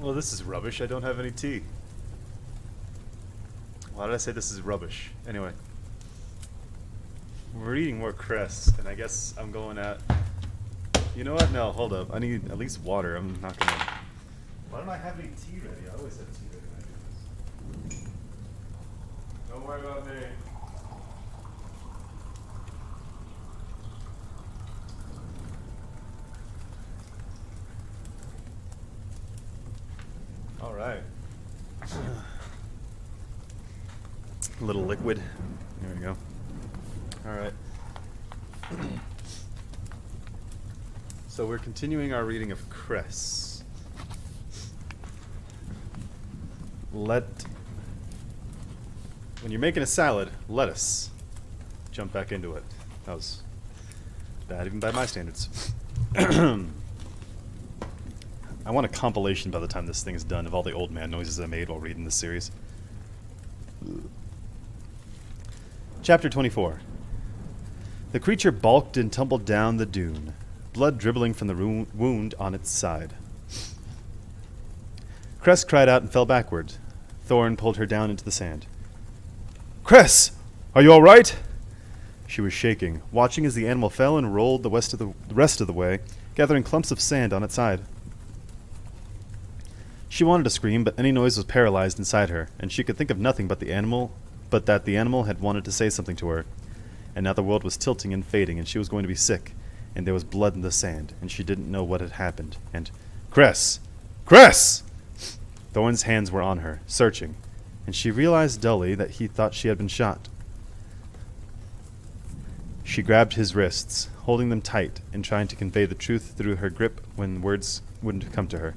Well, this is rubbish. I don't have any tea. Why did I say this is rubbish? Anyway. We're eating more cress, and I guess I'm going at... You know what? No, hold up. I need at least water. I'm not gonna... Why don't I have any tea ready? I always have tea ready when I do this. Don't worry about me. All right. A little liquid. There we go. All right. So we're continuing our reading of Cress. When you're making a salad, lettuce. Jump back into it. That was bad even by my standards. I want a compilation by the time this thing is done of all the old man noises I made while reading this series. Chapter 24. The creature balked and tumbled down the dune, blood dribbling from the wound on its side. Cress cried out and fell backward. Thorne pulled her down into the sand. "Cress! Are you all right?" She was shaking, watching as the animal fell and rolled the rest of the way, gathering clumps of sand on its side. She wanted to scream, but any noise was paralyzed inside her, and she could think of nothing but that the animal had wanted to say something to her. And now the world was tilting and fading, and she was going to be sick, and there was blood in the sand, and she didn't know what had happened. And, "Cress! Cress!" Thorne's hands were on her, searching, and she realized dully that he thought she had been shot. She grabbed his wrists, holding them tight and trying to convey the truth through her grip when words wouldn't come to her.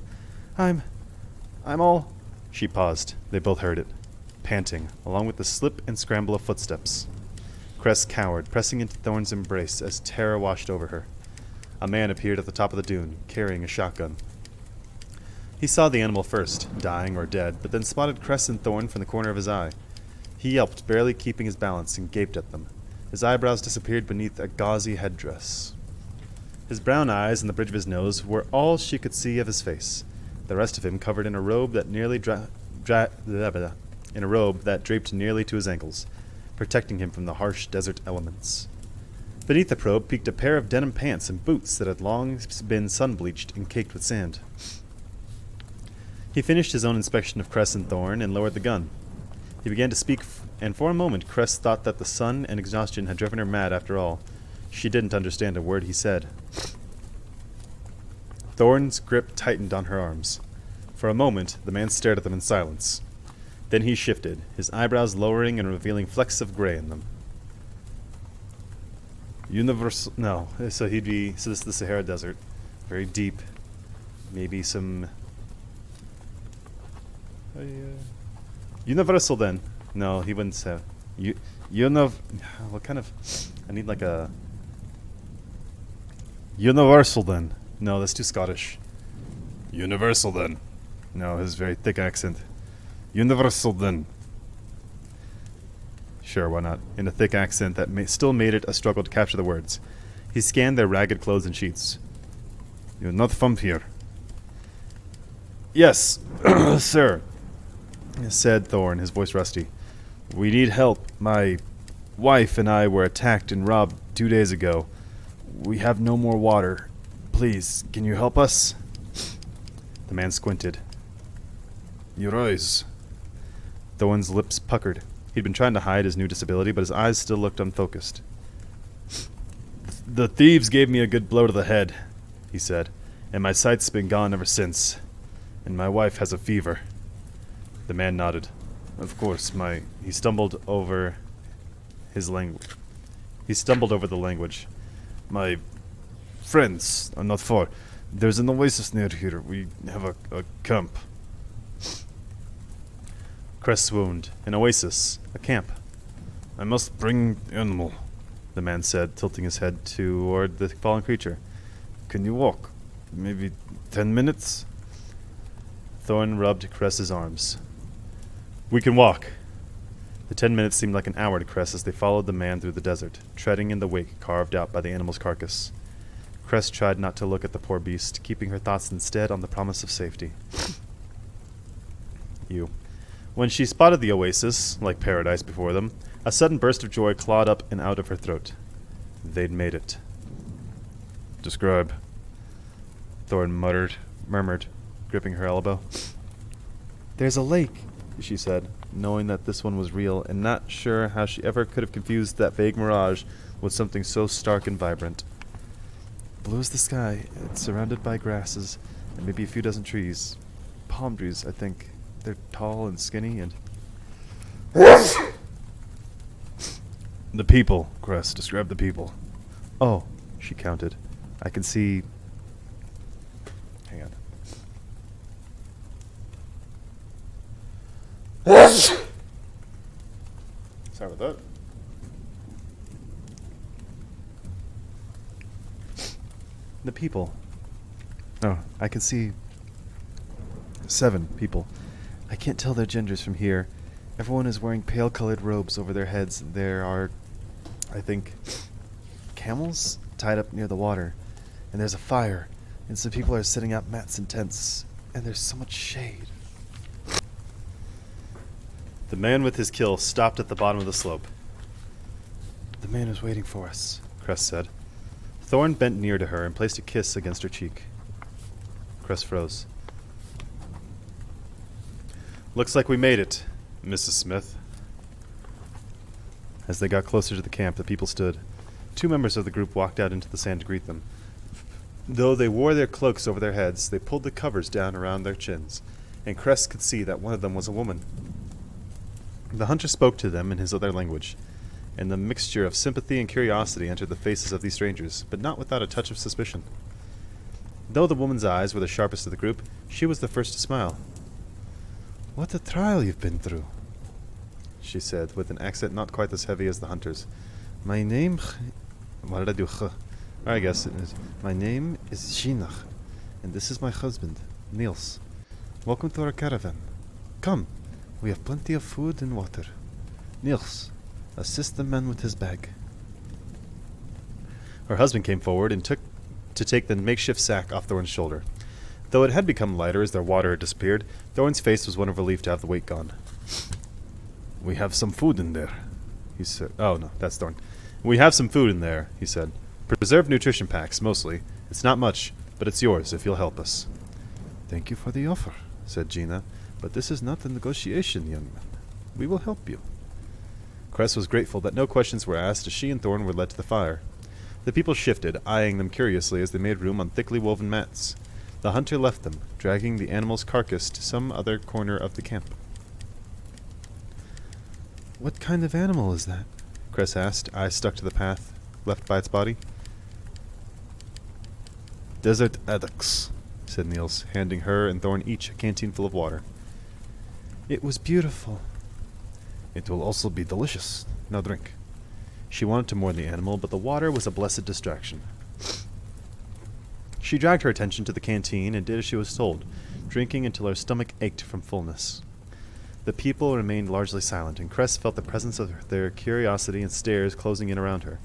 I'm all... She paused. They both heard it, panting, along with the slip and scramble of footsteps. Cress cowered, pressing into Thorne's embrace as terror washed over her. A man appeared at the top of the dune, carrying a shotgun. He saw the animal first, dying or dead, but then spotted Cress and Thorne from the corner of his eye. He yelped, barely keeping his balance, and gaped at them. His eyebrows disappeared beneath a gauzy headdress. His brown eyes and the bridge of his nose were all she could see of his face, the rest of him covered in a robe that draped nearly to his ankles, protecting him from the harsh desert elements. Beneath the robe peeked a pair of denim pants and boots that had long been sun-bleached and caked with sand. He finished his own inspection of Cress and Thorne and lowered the gun. He began to speak, and for a moment Cress thought that the sun and exhaustion had driven her mad after all. She didn't understand a word he said. Thorne's grip tightened on her arms. For a moment, the man stared at them in silence. Then he shifted, his eyebrows lowering and revealing flecks of gray in them. So this is the Sahara Desert. Very deep. Maybe some... Universal, then. No, he wouldn't say... What kind of... I need like a... Universal, then. No, that's too Scottish. Universal, then. No, his very thick accent. Universal, then. Sure, why not? In a thick accent that still made it a struggle to capture the words. He scanned their ragged clothes and sheets. "You're not from here." "Yes, sir," said Thorne, his voice rusty. "We need help. My wife and I were attacked and robbed 2 days ago. We have no more water. Please, can you help us?" The man squinted. "Your eyes." Thorne's lips puckered. He'd been trying to hide his new disability, but his eyes still looked unfocused. "The thieves gave me a good blow to the head," he said, "and my sight's been gone ever since. And my wife has a fever." The man nodded. "Of course, He stumbled over the language. "My friends are not far. There's an oasis near here. We have a camp." Cress swooned. An oasis. A camp. "I must bring the animal," the man said, tilting his head toward the fallen creature. "Can you walk? Maybe 10 minutes?" Thorne rubbed Cress's arms. "We can walk." The 10 minutes seemed like an hour to Cress as they followed the man through the desert, treading in the wake carved out by the animal's carcass. Cress tried not to look at the poor beast, keeping her thoughts instead on the promise of safety. You. When she spotted the oasis, like paradise before them, a sudden burst of joy clawed up and out of her throat. They'd made it. Describe. Thorne murmured, gripping her elbow. There's a lake, she said, knowing that this one was real, and not sure how she ever could have confused that vague mirage with something so stark and vibrant. Blue as the sky, it's surrounded by grasses, and maybe a few dozen trees. Palm trees, I think. They're tall and skinny, and... The people, Cress, describe the people. Oh, she counted. I can see... Hang on. Sorry about that. The people. Oh, I can see 7 people. I can't tell their genders from here. Everyone is wearing pale-colored robes over their heads. There are, I think, camels tied up near the water. And there's a fire. And some people are setting up mats and tents. And there's so much shade. The man with his kill stopped at the bottom of the slope. The man is waiting for us, Cress said. Thorne bent near to her and placed a kiss against her cheek. Cress froze. Looks like we made it, Mrs. Smith. As they got closer to the camp, the people stood. 2 members of the group walked out into the sand to greet them. Though they wore their cloaks over their heads, they pulled the covers down around their chins, and Cress could see that one of them was a woman. The hunter spoke to them in his other language, and the mixture of sympathy and curiosity entered the faces of these strangers, but not without a touch of suspicion. Though the woman's eyes were the sharpest of the group, she was the first to smile. What a trial you've been through, she said, with an accent not quite as heavy as the hunter's. My name... What did I do? I guess it is. My name is Shinach, and this is my husband, Niels. Welcome to our caravan. Come, we have plenty of food and water. Niels, assist the man with his bag. Her husband came forward and took the makeshift sack off Thorne's shoulder. Though it had become lighter as their water had disappeared, Thorne's face was one of relief to have the weight gone. We have some food in there, he said. Oh, no, that's Thorne. We have some food in there, he said. Preserved nutrition packs, mostly. It's not much, but it's yours if you'll help us. Thank you for the offer, said Gina, but this is not a negotiation, young man. We will help you. Cress was grateful that no questions were asked as she and Thorne were led to the fire. The people shifted, eyeing them curiously as they made room on thickly woven mats. The hunter left them, dragging the animal's carcass to some other corner of the camp. What kind of animal is that? Cress asked, eyes stuck to the path left by its body. Desert addax, said Niels, handing her and Thorne each a canteen full of water. It was beautiful. It will also be delicious. Now drink. She wanted to mourn the animal, but the water was a blessed distraction. She dragged her attention to the canteen and did as she was told, drinking until her stomach ached from fullness. The people remained largely silent, and Cress felt the presence of their curiosity and stares closing in around her.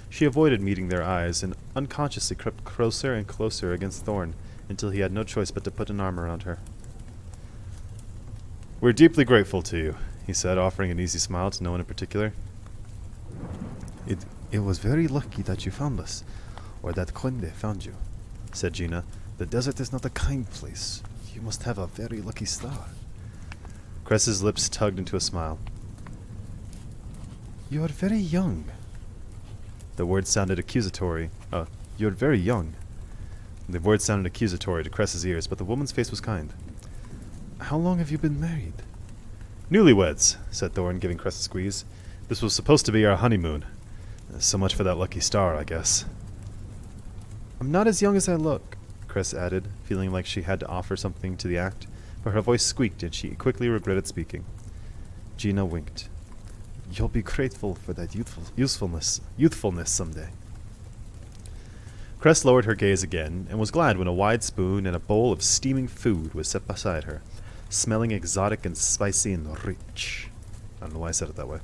She avoided meeting their eyes and unconsciously crept closer and closer against Thorne until he had no choice but to put an arm around her. We're deeply grateful to you, he said, offering an easy smile to no one in particular. It was very lucky that you found us, or that Conde found you, said Gina. The desert is not a kind place. You must have a very lucky star. Cress's lips tugged into a smile. You are very young. The word sounded accusatory. You're very young. The word sounded accusatory to Cress's ears, but the woman's face was kind. How long have you been married? Newlyweds, said Thorne, giving Cress a squeeze. This was supposed to be our honeymoon. So much for that lucky star, I guess. I'm not as young as I look, Cress added, feeling like she had to offer something to the act, but her voice squeaked and she quickly regretted speaking. Gina winked. You'll be grateful for that youthfulness someday. Cress lowered her gaze again, and was glad when a wide spoon and a bowl of steaming food was set beside her, smelling exotic and spicy and rich. I don't know why I said it that way.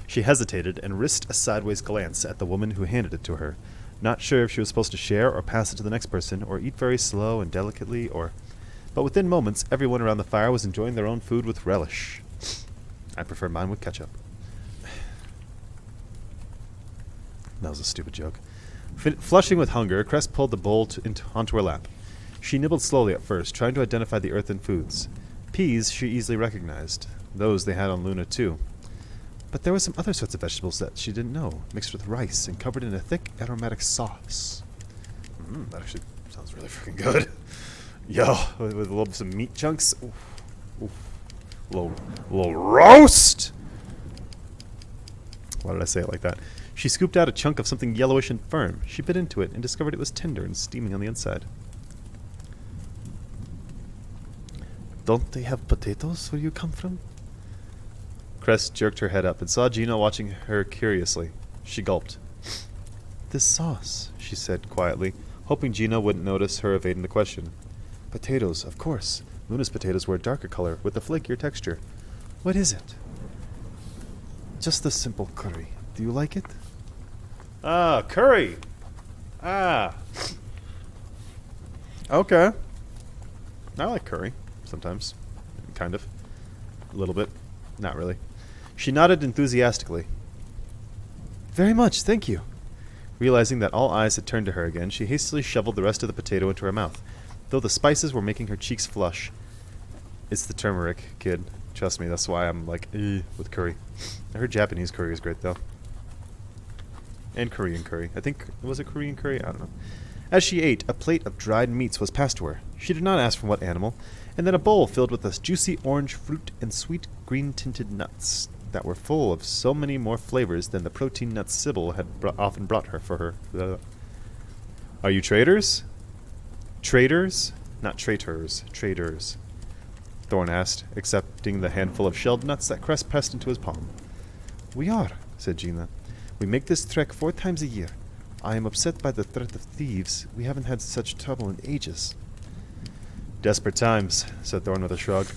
She hesitated and risked a sideways glance at the woman who handed it to her, not sure if she was supposed to share or pass it to the next person, or eat very slow and delicately, or... but within moments, everyone around the fire was enjoying their own food with relish. I prefer mine with ketchup. That was a stupid joke. Flushing with hunger, Cress pulled the bowl onto her lap. She nibbled slowly at first, trying to identify the earthen foods. Peas she easily recognized. Those they had on Luna too. But there were some other sorts of vegetables that she didn't know, mixed with rice and covered in a thick, aromatic sauce. That actually sounds really freaking good. Yo, with some meat chunks. Oof. Little roast! Why did I say it like that? She scooped out a chunk of something yellowish and firm. She bit into it and discovered it was tender and steaming on the inside. Don't they have potatoes where you come from? Cress jerked her head up and saw Gina watching her curiously. She gulped. This sauce, she said quietly, hoping Gina wouldn't notice her evading the question. Potatoes, of course. Luna's potatoes were a darker color, with a flakier texture. What is it? Just a simple curry. Do you like it? Ah, curry! Ah. Okay. I like curry. Sometimes. Kind of. A little bit. Not really. She nodded enthusiastically. Very much, thank you. Realizing that all eyes had turned to her again, she hastily shoveled the rest of the potato into her mouth, though the spices were making her cheeks flush. It's the turmeric, kid. Trust me, that's why I'm like, with curry. I heard Japanese curry is great, though. And Korean curry. I think, was it Korean curry? I don't know. As she ate, a plate of dried meats was passed to her. She did not ask from what animal, and then a bowl filled with a juicy orange fruit and sweet green-tinted nuts that were full of so many more flavors than the protein nuts Sybil had often brought her for her. Are you traders? Traders? Not traitors. Traders. Thorne asked, accepting the handful of shelled nuts that Cress pressed into his palm. We are, said Gina. We make this trek 4 times a year. I am upset by the threat of thieves. We haven't had such trouble in ages. Desperate times, said Thorne with a shrug.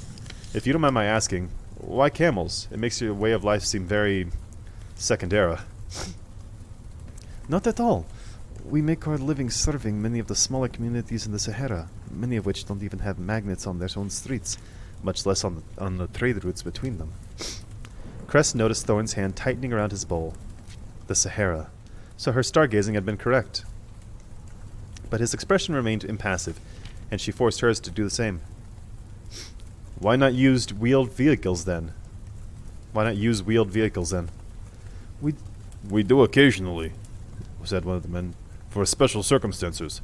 If you don't mind my asking, why camels? It makes your way of life seem very secondera. Not at all. We make our living serving many of the smaller communities in the Sahara, many of which don't even have magnets on their own streets, much less on the trade routes between them. Cress noticed Thorne's hand tightening around his bowl. The Sahara. So her stargazing had been correct. But his expression remained impassive, and she forced hers to do the same. Why not use wheeled vehicles then? We do occasionally, said one of the men, for special circumstances,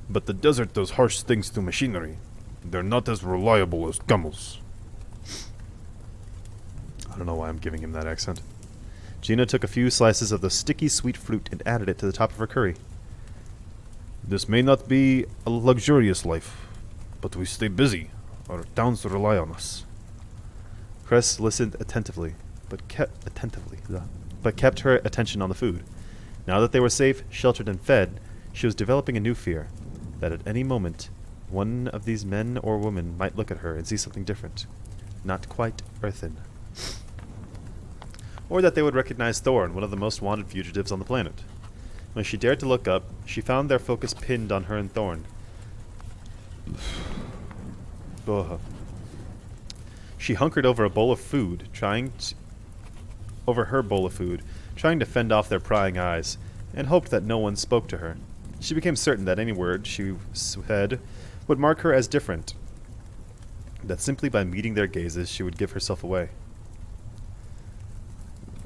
but the desert does harsh things to machinery. They're not as reliable as camels. I don't know why I'm giving him that accent. Gina took a few slices of the sticky sweet fruit and added it to the top of her curry. This may not be a luxurious life, but we stay busy. Our towns rely on us. Cress listened attentively, but kept her attention on the food. Now that they were safe, sheltered, and fed, she was developing a new fear, that at any moment one of these men or women might look at her and see something different, not quite earthen. Or that they would recognize Thorne, one of the most wanted fugitives on the planet. When she dared to look up, she found their focus pinned on her and Thorne. She hunkered over her bowl of food, trying to fend off their prying eyes, and hoped that no one spoke to her. She became certain that any word she said would mark her as different, that simply by meeting their gazes she would give herself away.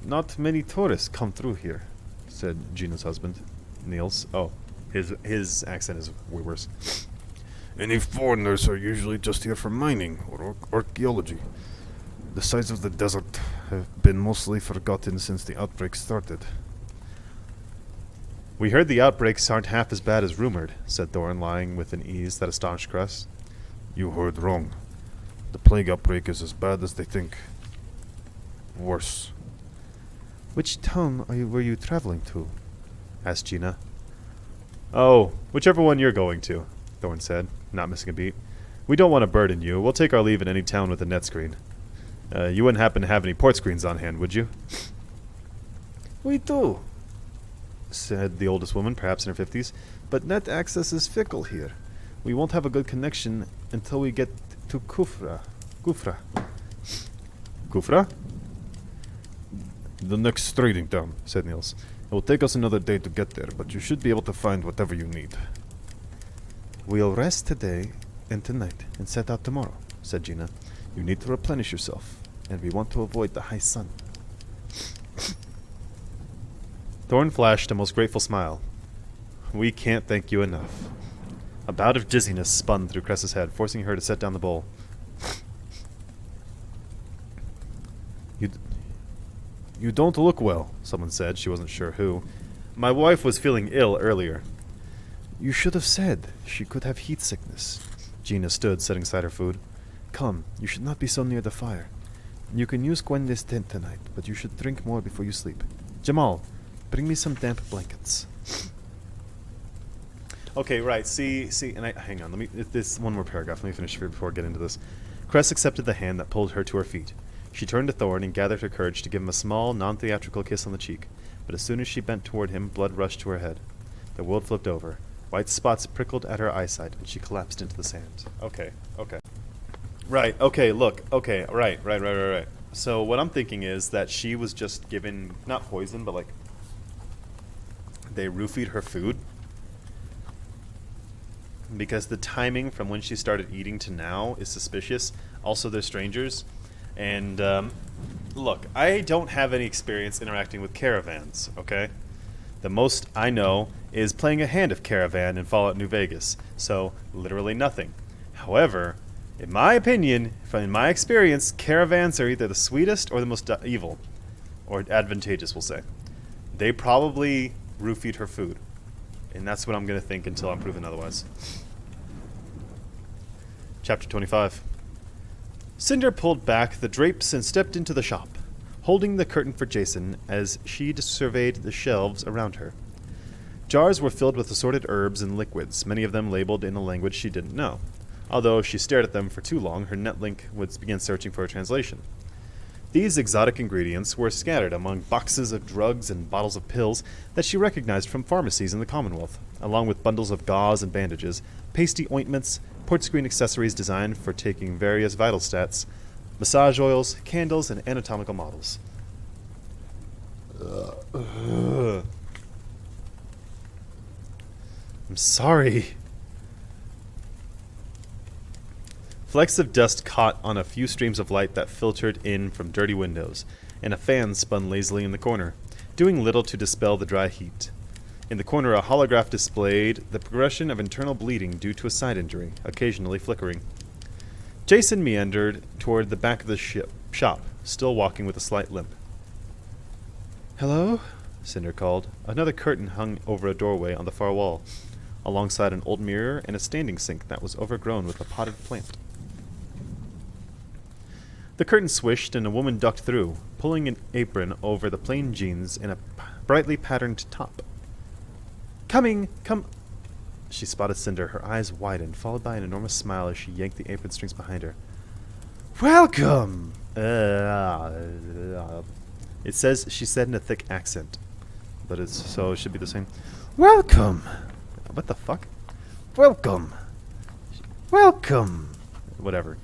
Not many tourists come through here, said Gina's husband, Niels. Oh, his accent is way worse. Any foreigners are usually just here for mining or archaeology. The sides of the desert have been mostly forgotten since the outbreak started. We heard the outbreaks aren't half as bad as rumored, said Thorne, lying with an ease that astonished Cress. You heard wrong. The plague outbreak is as bad as they think. Worse. Which town were you traveling to? Asked Gina. Oh, whichever one you're going to, Thorne said, not missing a beat. We don't want to burden you. We'll take our leave in any town with a net screen. You wouldn't happen to have any port screens on hand, would you? We do, said the oldest woman, perhaps in her 50s, but net access is fickle here. We won't have a good connection until we get to Kufra. Kufra? The next trading town, said Niels. It will take us another day to get there, but you should be able to find whatever you need. We'll rest today and tonight and set out tomorrow, said Gina. You need to replenish yourself, and we want to avoid the high sun. Thorne flashed a most grateful smile. We can't thank you enough. A bout of dizziness spun through Cress's head, forcing her to set down the bowl. You don't look well, someone said. She wasn't sure who. My wife was feeling ill earlier. You should have said. She could have heat sickness. Gina stood, setting aside her food. Come, you should not be so near the fire. You can use Gwendy's tent tonight, but you should drink more before you sleep. Jamal, bring me some damp blankets. Okay, right. See, and hang on. This one more paragraph. Let me finish here before I get into this. Cress accepted the hand that pulled her to her feet. She turned to Thorne and gathered her courage to give him a small, non-theatrical kiss on the cheek. But as soon as she bent toward him, blood rushed to her head. The world flipped over. White spots prickled at her eyesight, and she collapsed into the sand. Okay. Right, okay, look. Okay, right. So what I'm thinking is that she was just given, not poison, but they roofied her food. Because the timing from when she started eating to now is suspicious. Also, they're strangers. And, look, I don't have any experience interacting with caravans, okay? The most I know is playing a hand of caravan in Fallout New Vegas. So, literally nothing. However, in my opinion, in my experience, caravans are either the sweetest or the most evil. Or advantageous, we'll say. They probably roofied her food. And that's what I'm going to think until I'm proven otherwise. Chapter 25. Cinder pulled back the drapes and stepped into the shop, holding the curtain for Jason as she surveyed the shelves around her. Jars were filled with assorted herbs and liquids, many of them labeled in a language she didn't know. Although if she stared at them for too long, her netlink would begin searching for a translation. These exotic ingredients were scattered among boxes of drugs and bottles of pills that she recognized from pharmacies in the Commonwealth, along with bundles of gauze and bandages, pasty ointments, port screen accessories designed for taking various vital stats, massage oils, candles, and anatomical models. I'm sorry. Flecks of dust caught on a few streams of light that filtered in from dirty windows, and a fan spun lazily in the corner, doing little to dispel the dry heat. In the corner, a holograph displayed the progression of internal bleeding due to a side injury, occasionally flickering. Jason meandered toward the back of the shop, still walking with a slight limp. Hello? Cinder called. Another curtain hung over a doorway on the far wall, alongside an old mirror and a standing sink that was overgrown with a potted plant. The curtain swished and a woman ducked through, pulling an apron over the plain jeans and a brightly patterned top. Come! She spotted Cinder, her eyes widened, followed by an enormous smile as she yanked the apron strings behind her. Welcome! It says she said in a thick accent, but it should be the same. Welcome! What the fuck? Welcome! Whatever.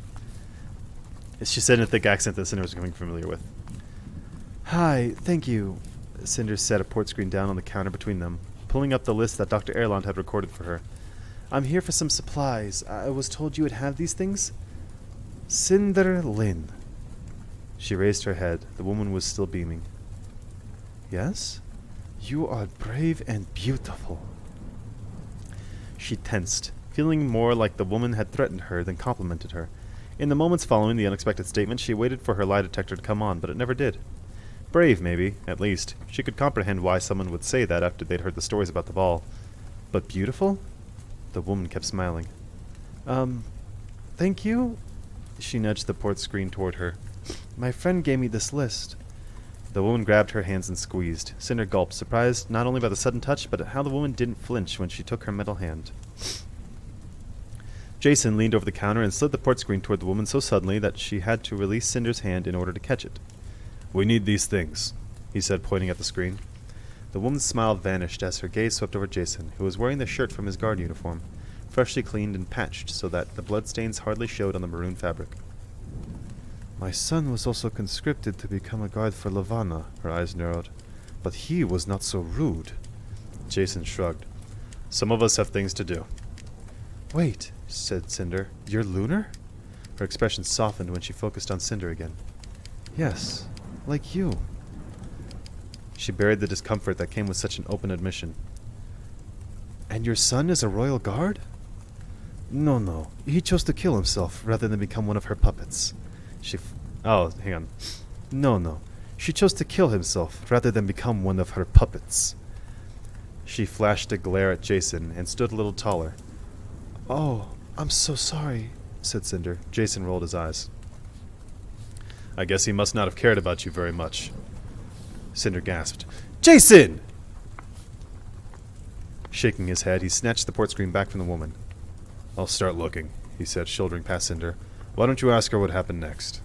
She said in a thick accent that Cinder was becoming familiar with. Hi, thank you. Cinder set a port screen down on the counter between them, pulling up the list that Dr. Erland had recorded for her. I'm here for some supplies. I was told you would have these things? Cinder Lynn. She raised her head. The woman was still beaming. Yes? You are brave and beautiful. She tensed, feeling more like the woman had threatened her than complimented her. In the moments following the unexpected statement, she waited for her lie detector to come on, but it never did. Brave, maybe, at least. She could comprehend why someone would say that after they'd heard the stories about the ball. But beautiful? The woman kept smiling. Thank you? She nudged the port screen toward her. My friend gave me this list. The woman grabbed her hands and squeezed. Cinder gulped, surprised not only by the sudden touch, but at how the woman didn't flinch when she took her metal hand. Jason leaned over the counter and slid the port screen toward the woman so suddenly that she had to release Cinder's hand in order to catch it. We need these things, he said, pointing at the screen. The woman's smile vanished as her gaze swept over Jason, who was wearing the shirt from his guard uniform. freshly cleaned and patched so that the bloodstains hardly showed on the maroon fabric. My son was also conscripted to become a guard for Lavanna, her eyes narrowed. But he was not so rude. Jason shrugged. Some of us have things to do. Wait, said Cinder. You're Lunar? Her expression softened when she focused on Cinder again. Yes, like you. She buried the discomfort that came with such an open admission. And your son is a royal guard? No. He chose to kill himself rather than become one of her puppets. Hang on. No. She chose to kill himself rather than become one of her puppets. She flashed a glare at Jason and stood a little taller. Oh, I'm so sorry, said Cinder. Jason rolled his eyes. I guess he must not have cared about you very much. Cinder gasped. Jason! Shaking his head, he snatched the port screen back from the woman. I'll start looking, he said, shouldering past Cinder. Why don't you ask her what happened next?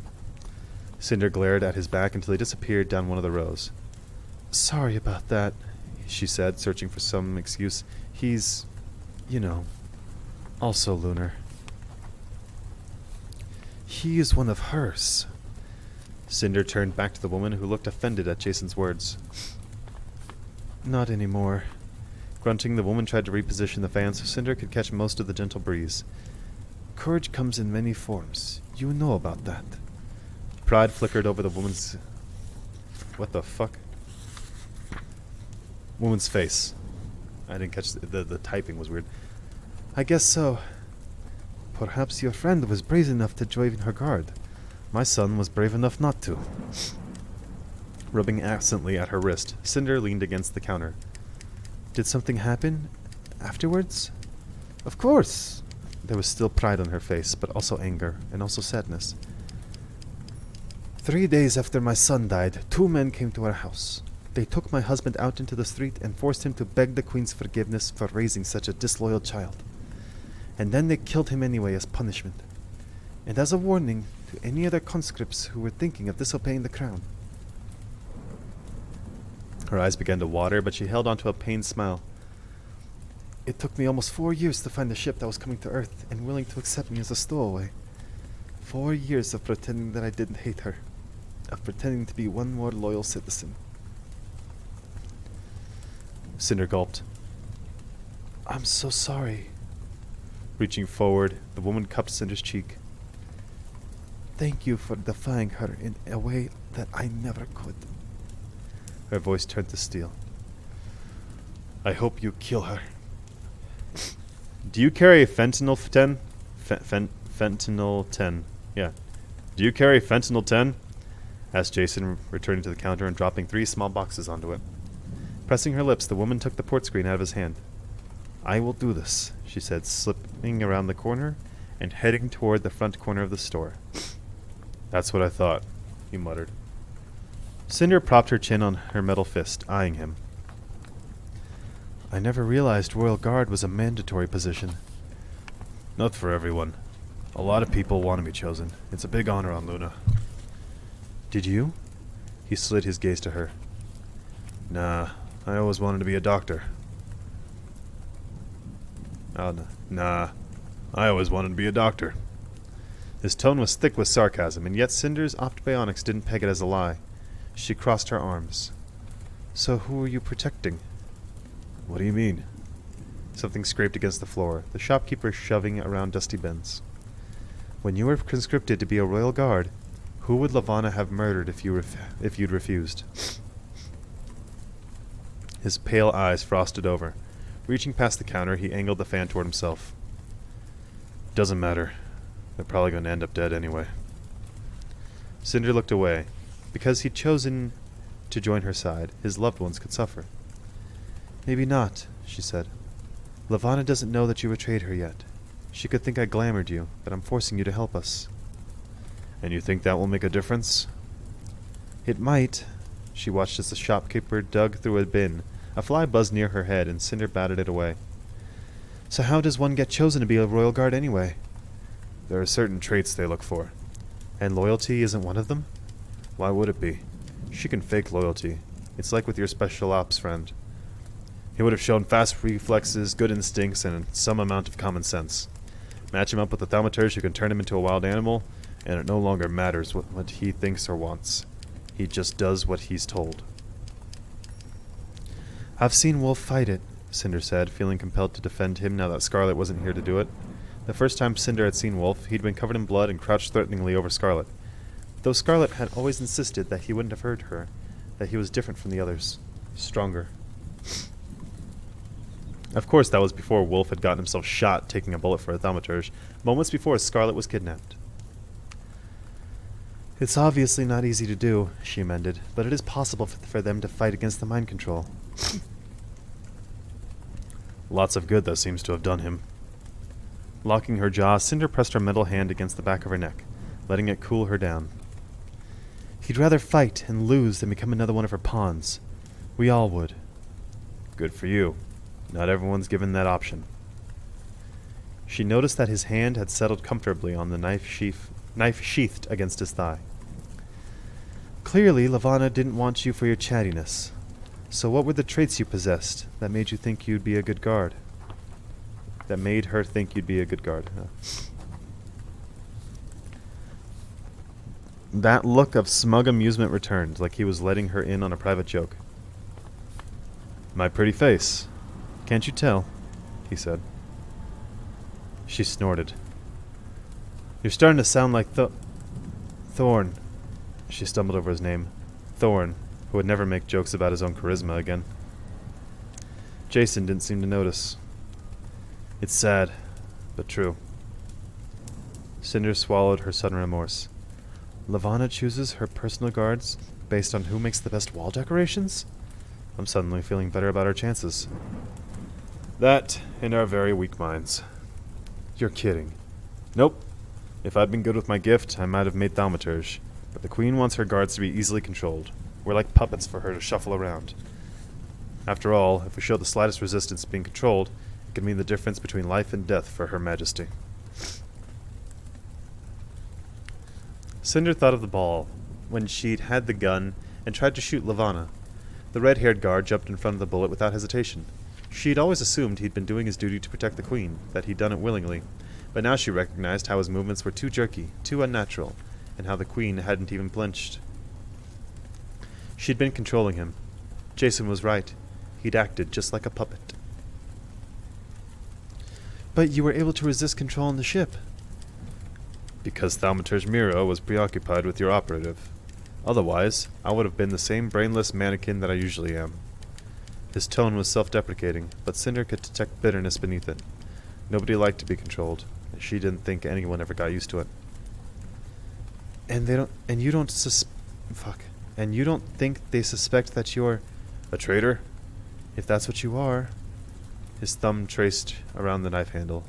Cinder glared at his back until he disappeared down one of the rows. Sorry about that, she said, searching for some excuse. He's, also Lunar. He is one of hers. Cinder turned back to the woman, who looked offended at Jason's words. Not anymore. Grunting, the woman tried to reposition the fan so Cinder could catch most of the gentle breeze. Courage comes in many forms. You know about that. Pride flickered over the woman's... What the fuck? Woman's face. I didn't catch the typing was weird. I guess so. Perhaps your friend was brave enough to join her guard. My son was brave enough not to. Rubbing absently at her wrist, Cinder leaned against the counter. Did something happen afterwards? Of course. There was still pride on her face, but also anger, and also sadness. 3 days after my son died, 2 men came to our house. They took my husband out into the street and forced him to beg the queen's forgiveness for raising such a disloyal child. And then they killed him anyway as punishment. And as a warning to any other conscripts who were thinking of disobeying the crown. Her eyes began to water, but she held on to a pained smile. It took me almost 4 years to find a ship that was coming to Earth and willing to accept me as a stowaway. 4 years of pretending that I didn't hate her. Of pretending to be one more loyal citizen. Cinder gulped. I'm so sorry. Reaching forward, the woman cupped Cinder's cheek. Thank you for defying her in a way that I never could. Her voice turned to steel. I hope you kill her. Do you carry fentanyl 10? Fentanyl 10. Yeah. Do you carry fentanyl 10? Asked Jason, returning to the counter and dropping 3 small boxes onto it. Pressing her lips, the woman took the port screen out of his hand. I will do this, she said, slipping around the corner and heading toward the front corner of the store. That's what I thought, he muttered. Cinder propped her chin on her metal fist, eyeing him. I never realized Royal Guard was a mandatory position. Not for everyone. A lot of people want to be chosen. It's a big honor on Luna. Did you? He slid his gaze to her. Nah, I always wanted to be a doctor. Nah, I always wanted to be a doctor. His tone was thick with sarcasm, and yet Cinder's optibionics didn't peg it as a lie. She crossed her arms. So who are you protecting? What do you mean? Something scraped against the floor, the shopkeeper shoving around dusty bins. When you were conscripted to be a royal guard, who would Lavanna have murdered if you'd refused? His pale eyes frosted over. Reaching past the counter, he angled the fan toward himself. Doesn't matter. They're probably going to end up dead anyway. Cinder looked away. Because he'd chosen to join her side, his loved ones could suffer. Maybe not, she said. Lavanna doesn't know that you betrayed her yet. She could think I glamored you, but I'm forcing you to help us. And you think that will make a difference? It might. She watched as the shopkeeper dug through a bin. A fly buzzed near her head, and Cinder batted it away. So how does one get chosen to be a royal guard anyway? There are certain traits they look for. And loyalty isn't one of them? Why would it be? She can fake loyalty. It's like with your special ops friend. He would have shown fast reflexes, good instincts, and some amount of common sense. Match him up with a thaumaturge who can turn him into a wild animal, and it no longer matters what he thinks or wants. He just does what he's told. I've seen Wolf fight it, Cinder said, feeling compelled to defend him now that Scarlet wasn't here to do it. The first time Cinder had seen Wolf, he'd been covered in blood and crouched threateningly over Scarlet. Though Scarlet had always insisted that he wouldn't have hurt her, that he was different from the others. Stronger. Of course, that was before Wolf had gotten himself shot taking a bullet for a thaumaturge, moments before Scarlet was kidnapped. It's obviously not easy to do, she amended, but it is possible for them to fight against the mind control. Lots of good that seems to have done him. Locking her jaw, Cinder pressed her metal hand against the back of her neck, letting it cool her down. He'd rather fight and lose than become another one of her pawns. We all would. Good for you. Not everyone's given that option. She noticed that his hand had settled comfortably on the knife sheathed against his thigh. Clearly, Lavanna didn't want you for your chattiness. So what were the traits you possessed that made you think you'd be a good guard? That made her think you'd be a good guard. That look of smug amusement returned, like he was letting her in on a private joke. My pretty face. Can't you tell? He said. She snorted. You're starting to sound like Thorne. She stumbled over his name. Thorne, who would never make jokes about his own charisma again. Jason didn't seem to notice. It's sad, but true. Cinder swallowed her sudden remorse. Lavanna chooses her personal guards based on who makes the best wall decorations? I'm suddenly feeling better about our chances. That, and our very weak minds. You're kidding. Nope. If I'd been good with my gift, I might have made thaumaturge. But the Queen wants her guards to be easily controlled. We're like puppets for her to shuffle around. After all, if we show the slightest resistance to being controlled, it can mean the difference between life and death for Her Majesty. Cinder thought of the ball, when she'd had the gun and tried to shoot Lavanna. The red-haired guard jumped in front of the bullet without hesitation. She'd always assumed he'd been doing his duty to protect the Queen, that he'd done it willingly, but now she recognized how his movements were too jerky, too unnatural, and how the Queen hadn't even flinched. She'd been controlling him. Jason was right. He'd acted just like a puppet. But you were able to resist control on the ship. Because Thaumaturge Miro was preoccupied with your operative. Otherwise, I would have been the same brainless mannequin that I usually am. His tone was self-deprecating, but Cinder could detect bitterness beneath it. Nobody liked to be controlled, and she didn't think anyone ever got used to it. And you don't think they suspect that you're a traitor? If that's what you are. His thumb traced around the knife handle.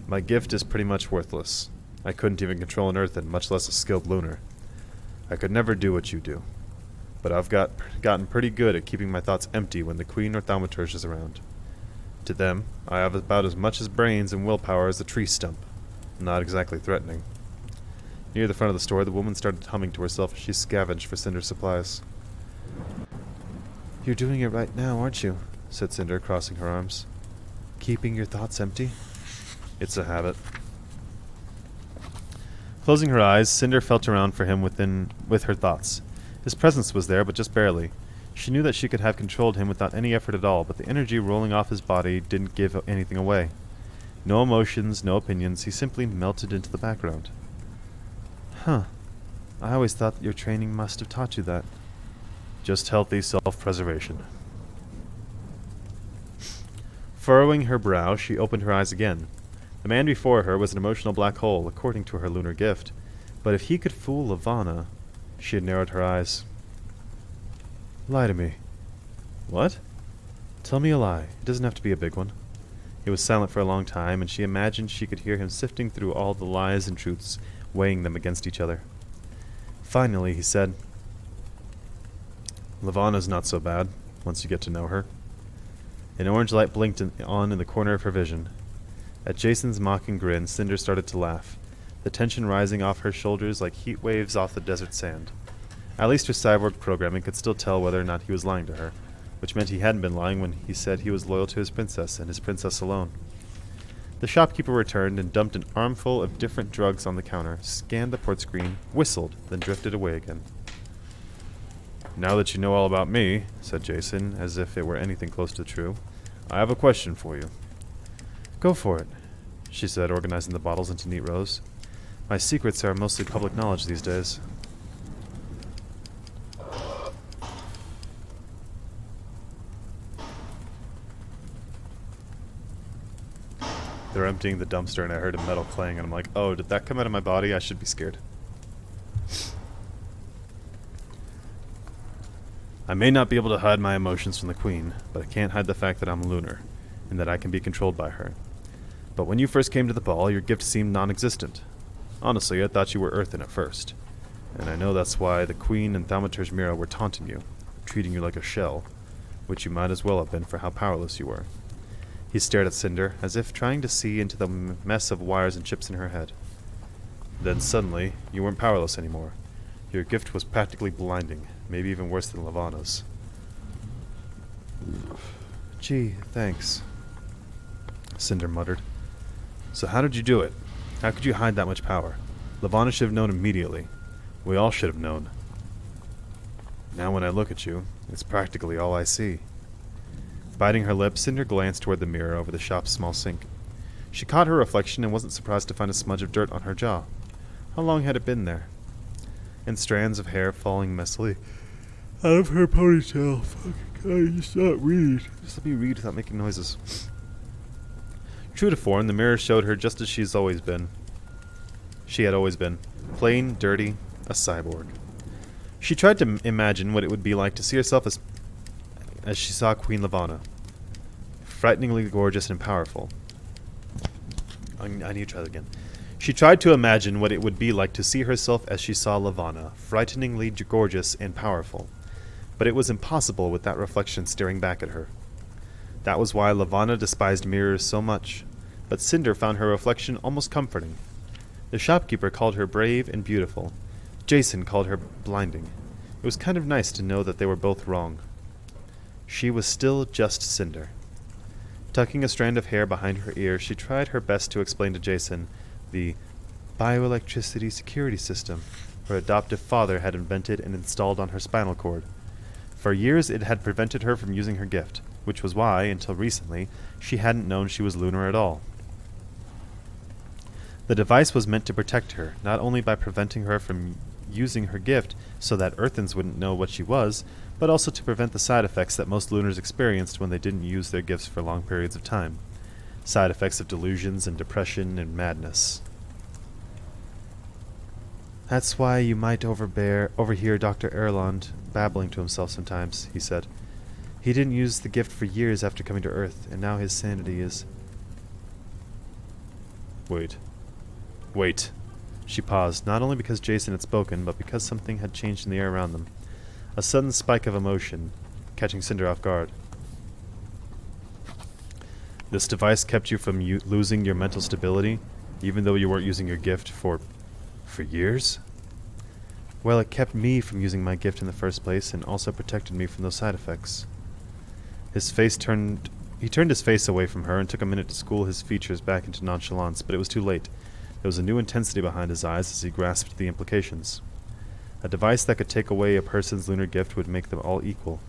My gift is pretty much worthless. I couldn't even control an earthen, much less a skilled lunar. I could never do what you do. But I've gotten pretty good at keeping my thoughts empty when the Queen or Thaumaturge is around. To them, I have about as much as brains and willpower as a tree stump. Not exactly threatening. Near the front of the store, the woman started humming to herself as she scavenged for Cinder's supplies. You're doing it right now, aren't you? Said Cinder, crossing her arms. Keeping your thoughts empty? It's a habit. Closing her eyes, Cinder felt around for him with her thoughts. His presence was there, but just barely. She knew that she could have controlled him without any effort at all, but the energy rolling off his body didn't give anything away. No emotions, no opinions, he simply melted into the background. Huh. I always thought that your training must have taught you that. Just healthy self-preservation. Furrowing her brow, she opened her eyes again. The man before her was an emotional black hole, according to her lunar gift. But if he could fool Lavanna... She had narrowed her eyes. Lie to me. What? Tell me a lie. It doesn't have to be a big one. He was silent for a long time, and she imagined she could hear him sifting through all the lies and truths, weighing them against each other. Finally, he said, Lavanna's not so bad, once you get to know her. An orange light blinked on in the corner of her vision. At Jason's mocking grin, Cinder started to laugh, the tension rising off her shoulders like heat waves off the desert sand. At least her cyborg programming could still tell whether or not he was lying to her. which meant he hadn't been lying when he said he was loyal to his princess and his princess alone. The shopkeeper returned and dumped an armful of different drugs on the counter, scanned the port screen, whistled, then drifted away again. "Now that you know all about me," said Jason, as if it were anything close to true, "I have a question for you." "Go for it," she said, organizing the bottles into neat rows. "My secrets are mostly public knowledge these days." They're emptying the dumpster and I heard a metal clang and I'm like, oh, did that come out of my body? I should be scared. "I may not be able to hide my emotions from the Queen, but I can't hide the fact that I'm lunar, and that I can be controlled by her. But when you first came to the ball, your gift seemed non-existent. Honestly, I thought you were Earthen at first. And I know that's why the Queen and Thaumaturge Mira were taunting you, treating you like a shell, which you might as well have been for how powerless you were." He stared at Cinder, as if trying to see into the mess of wires and chips in her head. "Then suddenly, you weren't powerless anymore. Your gift was practically blinding, maybe even worse than Levana's." "Gee, thanks," Cinder muttered. "So how did you do it? How could you hide that much power? Levana should have known immediately. We all should have known. Now when I look at you, it's practically all I see." Biting her lip, Cinder glanced toward the mirror over the shop's small sink. She caught her reflection and wasn't surprised to find a smudge of dirt on her jaw. How long had it been there? And strands of hair falling messily out of her ponytail. Fucking God, just not read. Just let me read without making noises. True to form, the mirror showed her just as she had always been. Plain, dirty, a cyborg. She tried to imagine what it would be like to see herself as she saw Queen Levana. Frighteningly gorgeous and powerful. I need to try that again. She tried to imagine what it would be like to see herself as she saw Levana, frighteningly gorgeous and powerful. But it was impossible with that reflection staring back at her. That was why Levana despised mirrors so much, but Cinder found her reflection almost comforting. The shopkeeper called her brave and beautiful. Jason called her blinding. It was kind of nice to know that they were both wrong. She was still just Cinder. Tucking a strand of hair behind her ear, she tried her best to explain to Jason the bioelectricity security system her adoptive father had invented and installed on her spinal cord. For years it had prevented her from using her gift, which was why, until recently, she hadn't known she was lunar at all. The device was meant to protect her, not only by preventing her from using her gift so that Earthens wouldn't know what she was, but also to prevent the side effects that most lunars experienced when they didn't use their gifts for long periods of time. Side effects of delusions and depression and madness. "That's why you might overhear Dr. Erland babbling to himself sometimes," he said. "He didn't use the gift for years after coming to Earth, and now his sanity is..." Wait. She paused, not only because Jason had spoken, but because something had changed in the air around them. A sudden spike of emotion, catching Cinder off guard. "This device kept you from losing your mental stability, even though you weren't using your gift for years?" "Well, it kept me from using my gift in the first place, and also protected me from those side effects." He turned his face away from her and took a minute to school his features back into nonchalance, but it was too late. There was a new intensity behind his eyes as he grasped the implications. A device that could take away a person's lunar gift would make them all equal.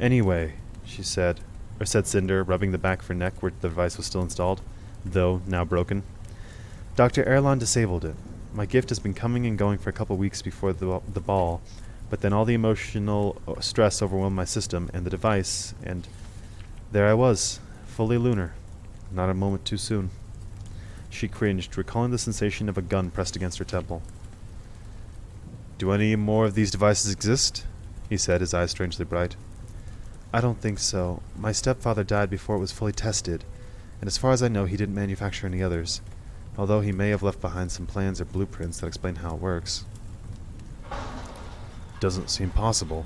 "Anyway," said Cinder, rubbing the back of her neck where the device was still installed, though now broken. "Dr. Erland disabled it. My gift has been coming and going for a couple weeks before the ball, but then all the emotional stress overwhelmed my system and the device, and there I was, fully lunar. Not a moment too soon." She cringed, recalling the sensation of a gun pressed against her temple. "Do any more of these devices exist?" he said, his eyes strangely bright. "I don't think so. My stepfather died before it was fully tested, and as far as I know he didn't manufacture any others, although he may have left behind some plans or blueprints that explain how it works." "Doesn't seem possible,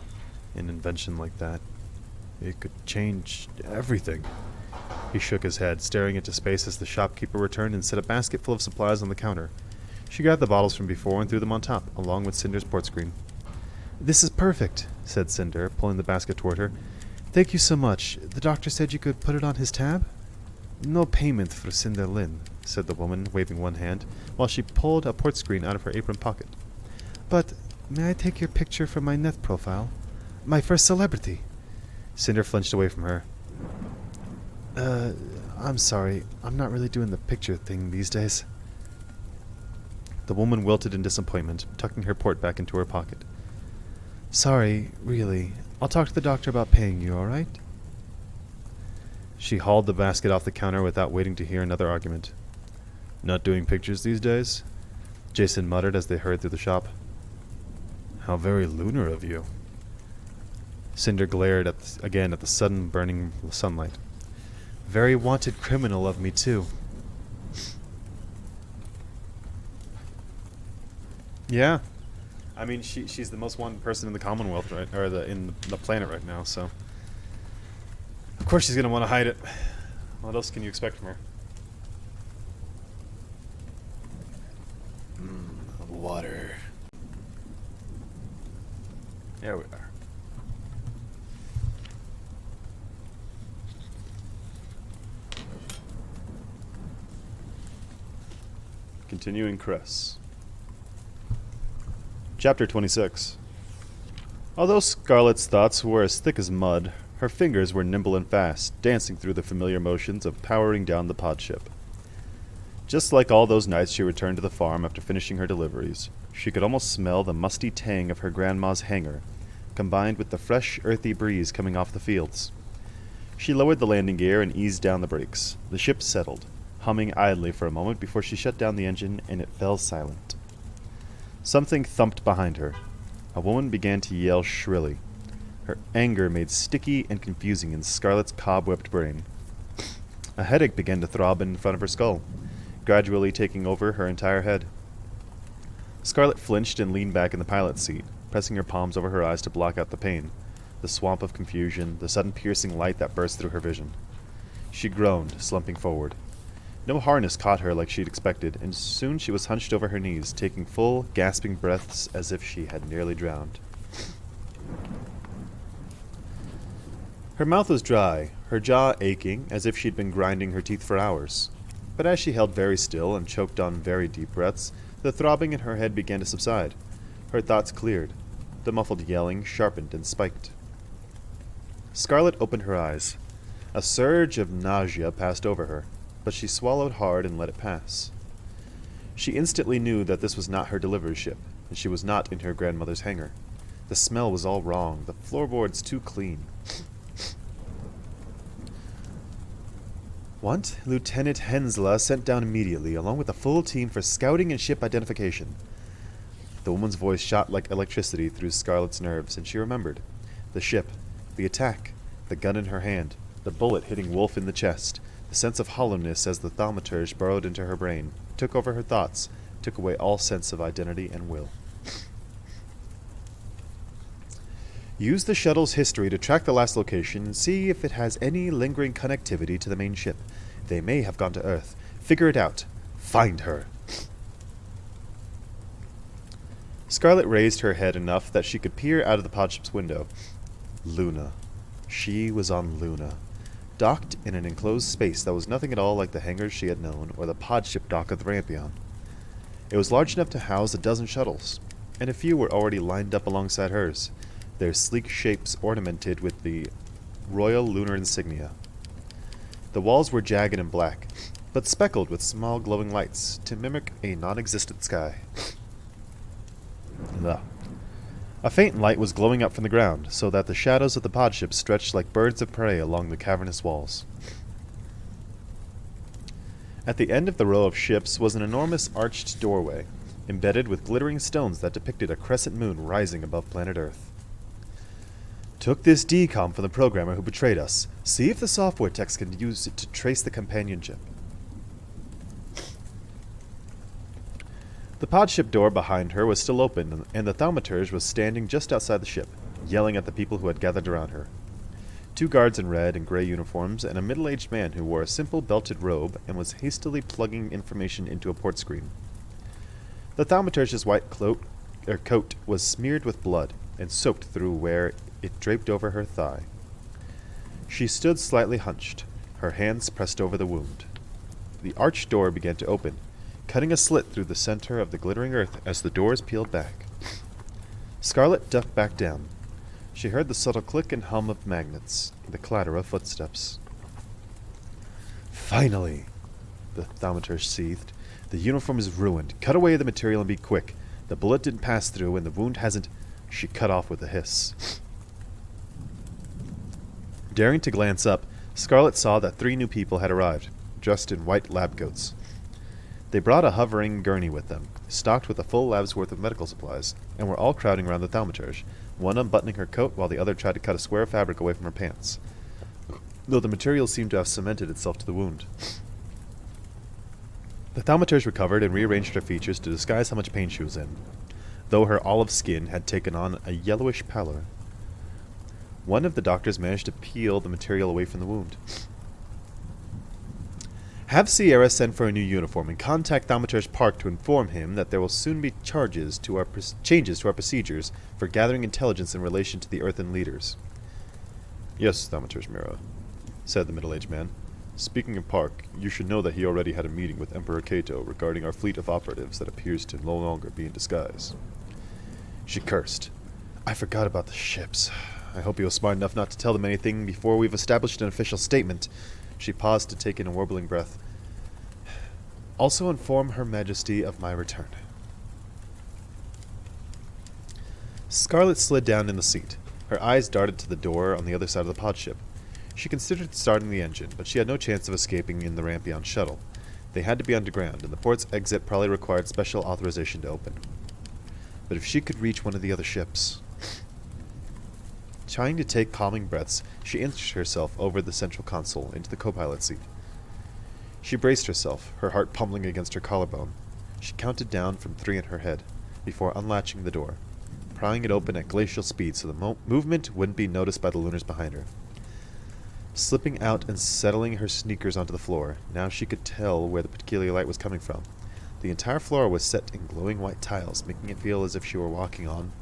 an invention like that. It could change everything." He shook his head, staring into space as the shopkeeper returned and set a basket full of supplies on the counter. She grabbed the bottles from before and threw them on top, along with Cinder's port screen. This is perfect, said Cinder, pulling the basket toward her. Thank you so much. The doctor said you could put it on his tab? No payment for Cinder Lynn, said the woman, waving one hand, while she pulled a port screen out of her apron pocket. But may I take your picture for my net profile? My first celebrity. Cinder flinched away from her. I'm sorry. I'm not really doing the picture thing these days. The woman wilted in disappointment, tucking her port back into her pocket. Sorry, really. I'll talk to the doctor about paying you, all right? She hauled the basket off the counter without waiting to hear another argument. Not doing pictures these days? Jason muttered as they hurried through the shop. How very lunar of you. Cinder glared again at the sudden burning sunlight. Very wanted criminal of me, too. Yeah. I mean, she's the most wanted person in the Commonwealth, right? Or in the planet right now, so... Of course she's going to want to hide it. What else can you expect from her? Water. There we are. Continuing Cress. Chapter 26. Although Scarlet's thoughts were as thick as mud, her fingers were nimble and fast, dancing through the familiar motions of powering down the pod ship. Just like all those nights she returned to the farm after finishing her deliveries, she could almost smell the musty tang of her grandma's hangar, combined with the fresh, earthy breeze coming off the fields. She lowered the landing gear and eased down the brakes. The ship settled, humming idly for a moment before she shut down the engine, and it fell silent. Something thumped behind her. A woman began to yell shrilly, her anger made sticky and confusing in Scarlet's cobwebbed brain. A headache began to throb in front of her skull, gradually taking over her entire head. Scarlet flinched and leaned back in the pilot's seat, pressing her palms over her eyes to block out the pain, the swamp of confusion, the sudden piercing light that burst through her vision. She groaned, slumping forward. No harness caught her like she'd expected, and soon she was hunched over her knees, taking full, gasping breaths as if she had nearly drowned. Her mouth was dry, her jaw aching, as if she'd been grinding her teeth for hours. But as she held very still and choked on very deep breaths, the throbbing in her head began to subside. Her thoughts cleared. The muffled yelling sharpened and spiked. Scarlet opened her eyes. A surge of nausea passed over her, but she swallowed hard and let it pass. She instantly knew that this was not her delivery ship, and she was not in her grandmother's hangar. The smell was all wrong, the floorboards too clean. Want Lieutenant Hensla sent down immediately, along with a full team for scouting and ship identification. The woman's voice shot like electricity through Scarlet's nerves, and she remembered. The ship, the attack, the gun in her hand, the bullet hitting Wolf in the chest, the sense of hollowness as the thaumaturge burrowed into her brain, took over her thoughts, took away all sense of identity and will. Use the shuttle's history to track the last location and see if it has any lingering connectivity to the main ship. They may have gone to Earth. Figure it out. Find her. Scarlet raised her head enough that she could peer out of the pod ship's window. Luna. She was on Luna, docked in an enclosed space that was nothing at all like the hangars she had known or the pod ship dock of the Rampion. It was large enough to house a dozen shuttles, and a few were already lined up alongside hers, their sleek shapes ornamented with the royal lunar insignia. The walls were jagged and black, but speckled with small glowing lights to mimic a non-existent sky. A faint light was glowing up from the ground, so that the shadows of the pod ship stretched like birds of prey along the cavernous walls. At the end of the row of ships was an enormous arched doorway, embedded with glittering stones that depicted a crescent moon rising above planet Earth. Took this decom from the programmer who betrayed us. See if the software techs can use it to trace the companion ship. The pod ship door behind her was still open, and the thaumaturge was standing just outside the ship, yelling at the people who had gathered around her. 2 guards in red and gray uniforms, and a middle-aged man who wore a simple belted robe and was hastily plugging information into a port screen. The thaumaturge's white coat was smeared with blood, and soaked through where it draped over her thigh. She stood slightly hunched, her hands pressed over the wound. The arched door began to open, cutting a slit through the center of the glittering earth as the doors peeled back. Scarlet ducked back down. She heard the subtle click and hum of magnets, the clatter of footsteps. Finally, the thaumaturge seethed. The uniform is ruined. Cut away the material and be quick. The bullet didn't pass through, and the wound hasn't... She cut off with a hiss. Daring to glance up, Scarlet saw that 3 new people had arrived, dressed in white lab coats. They brought a hovering gurney with them, stocked with a full lab's worth of medical supplies, and were all crowding around the thaumaturge, one unbuttoning her coat while the other tried to cut a square of fabric away from her pants, though the material seemed to have cemented itself to the wound. The thaumaturge recovered and rearranged her features to disguise how much pain she was in, though her olive skin had taken on a yellowish pallor. One of the doctors managed to peel the material away from the wound. Have Sierra send for a new uniform and contact Thaumaturge Park to inform him that there will soon be changes to our procedures for gathering intelligence in relation to the Earthen leaders. Yes, Thaumaturge Mira, said the middle-aged man. Speaking of Park, you should know that he already had a meeting with Emperor Cato regarding our fleet of operatives that appears to no longer be in disguise. She cursed. I forgot about the ships. I hope he was smart enough not to tell them anything before we've established an official statement. She paused to take in a warbling breath. Also inform Her Majesty of my return. Scarlet slid down in the seat. Her eyes darted to the door on the other side of the pod ship. She considered starting the engine, but she had no chance of escaping in the Rampion shuttle. They had to be underground, and the port's exit probably required special authorization to open. But if she could reach one of the other ships... Trying to take calming breaths, she inched herself over the central console into the co-pilot seat. She braced herself, her heart pummeling against her collarbone. She counted down from 3 in her head, before unlatching the door, prying it open at glacial speed so the movement wouldn't be noticed by the Lunars behind her. Slipping out and settling her sneakers onto the floor, now she could tell where the peculiar light was coming from. The entire floor was set in glowing white tiles, making it feel as if she were walking on,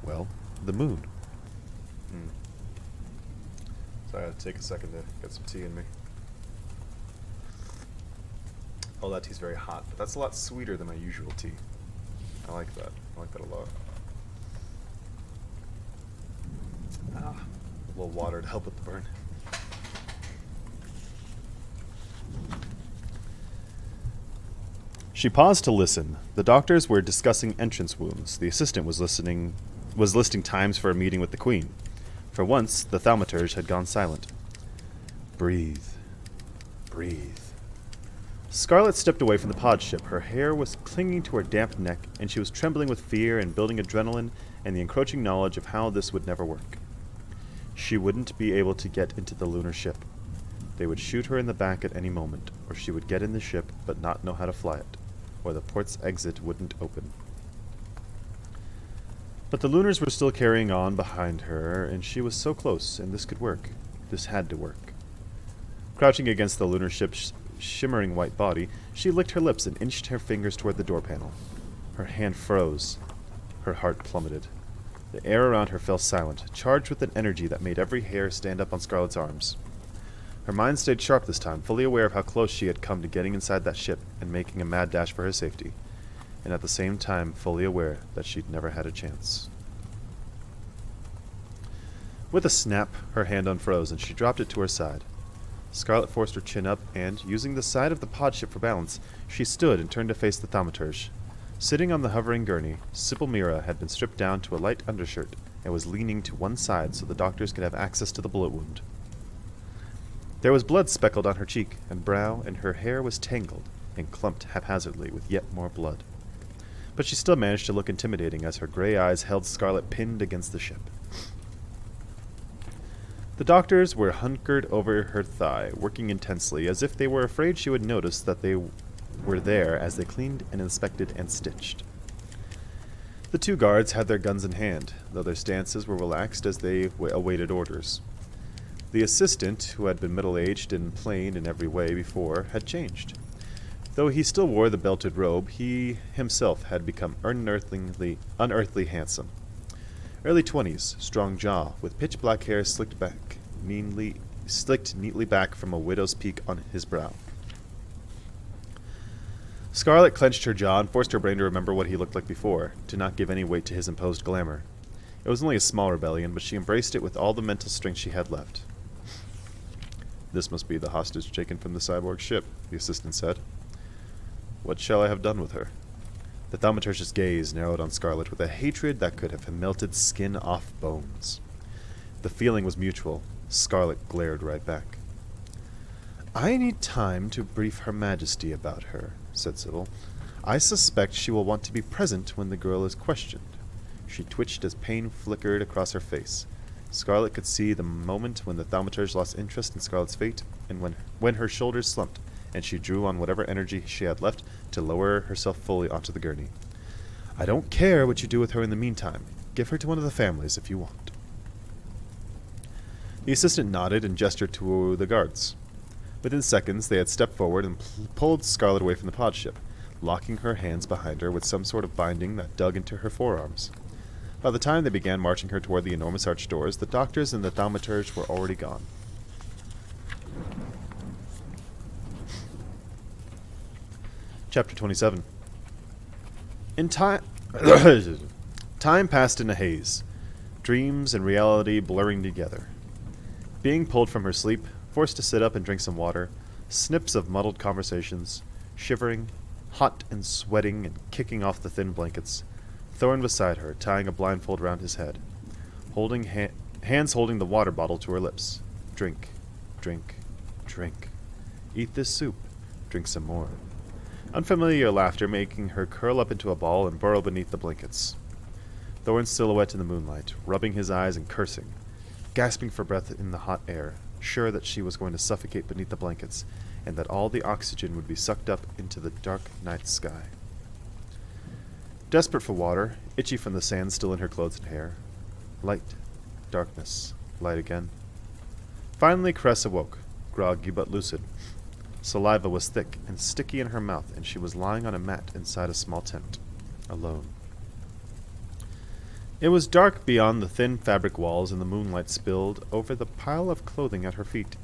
well, the moon. Sorry, I had to take a second to get some tea in me. Oh, that tea's very hot, but that's a lot sweeter than my usual tea. I like that. I like that a lot. A little water to help with the burn. She paused to listen. The doctors were discussing entrance wounds. The assistant was listing times for a meeting with the Queen. For once, the thaumaturge had gone silent. Breathe. Breathe. Scarlet stepped away from the pod ship. Her hair was clinging to her damp neck, and she was trembling with fear and building adrenaline and the encroaching knowledge of how this would never work. She wouldn't be able to get into the lunar ship. They would shoot her in the back at any moment, or she would get in the ship but not know how to fly it, or the port's exit wouldn't open. But the Lunars were still carrying on behind her, and she was so close, and this could work. This had to work. Crouching against the lunar ship's shimmering white body, she licked her lips and inched her fingers toward the door panel. Her hand froze. Her heart plummeted. The air around her fell silent, charged with an energy that made every hair stand up on Scarlet's arms. Her mind stayed sharp this time, fully aware of how close she had come to getting inside that ship and making a mad dash for her safety, and at the same time fully aware that she'd never had a chance. With a snap, her hand unfroze, and she dropped it to her side. Scarlet forced her chin up, and, using the side of the pod ship for balance, she stood and turned to face the thaumaturge. Sitting on the hovering gurney, Sybil Mira had been stripped down to a light undershirt and was leaning to one side so the doctors could have access to the bullet wound. There was blood speckled on her cheek and brow, and her hair was tangled and clumped haphazardly with yet more blood. But she still managed to look intimidating as her gray eyes held Scarlet pinned against the ship. The doctors were hunkered over her thigh, working intensely, as if they were afraid she would notice that they were there as they cleaned and inspected and stitched. The 2 guards had their guns in hand, though their stances were relaxed as they awaited orders. The assistant, who had been middle-aged and plain in every way before, had changed. Though he still wore the belted robe, he himself had become unearthly handsome. Early 20s, strong jaw, with pitch black hair slicked neatly back from a widow's peak on his brow. Scarlet clenched her jaw and forced her brain to remember what he looked like before, to not give any weight to his imposed glamour. It was only a small rebellion, but she embraced it with all the mental strength she had left. This must be the hostage taken from the cyborg ship, the assistant said. What shall I have done with her? The thaumaturge's gaze narrowed on Scarlet with a hatred that could have melted skin off bones. The feeling was mutual. Scarlet glared right back. I need time to brief Her Majesty about her, said Sybil. I suspect she will want to be present when the girl is questioned. She twitched as pain flickered across her face. Scarlet could see the moment when the thaumaturge lost interest in Scarlet's fate, and when her shoulders slumped, and she drew on whatever energy she had left to lower herself fully onto the gurney. I don't care what you do with her in the meantime. Give her to one of the families if you want. The assistant nodded and gestured to the guards. Within seconds, they had stepped forward and pulled Scarlet away from the pod ship, locking her hands behind her with some sort of binding that dug into her forearms. By the time they began marching her toward the enormous arched doors, the doctors and the thaumaturge were already gone. Chapter 27. In time... Time passed in a haze, dreams and reality blurring together. Being pulled from her sleep, forced to sit up and drink some water, snips of muddled conversations, shivering, hot and sweating and kicking off the thin blankets, Thorne beside her, tying a blindfold round his head, hands holding the water bottle to her lips. Drink, drink, drink. Eat this soup. Drink some more. Unfamiliar laughter making her curl up into a ball and burrow beneath the blankets. Thorne's silhouette in the moonlight, rubbing his eyes and cursing, gasping for breath in the hot air, sure that she was going to suffocate beneath the blankets, and that all the oxygen would be sucked up into the dark night sky. Desperate for water, itchy from the sand still in her clothes and hair. Light, darkness, light again. Finally Cress awoke, groggy but lucid. Saliva was thick and sticky in her mouth, and she was lying on a mat inside a small tent, alone. It was dark beyond the thin fabric walls, and the moonlight spilled over the pile of clothing at her feet.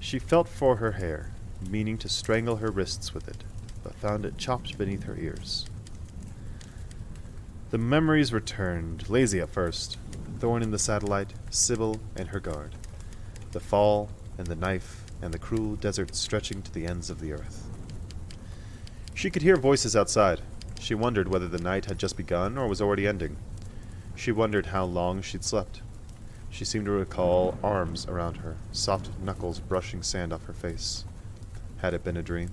She felt for her hair, meaning to strangle her wrists with it, but found it chopped beneath her ears. The memories returned, lazy at first. Thorne in the satellite, Sybil and her guard. The fall, and the knife, and the cruel desert stretching to the ends of the earth. She could hear voices outside. She wondered whether the night had just begun or was already ending. She wondered how long she'd slept. She seemed to recall arms around her, soft knuckles brushing sand off her face. Had it been a dream?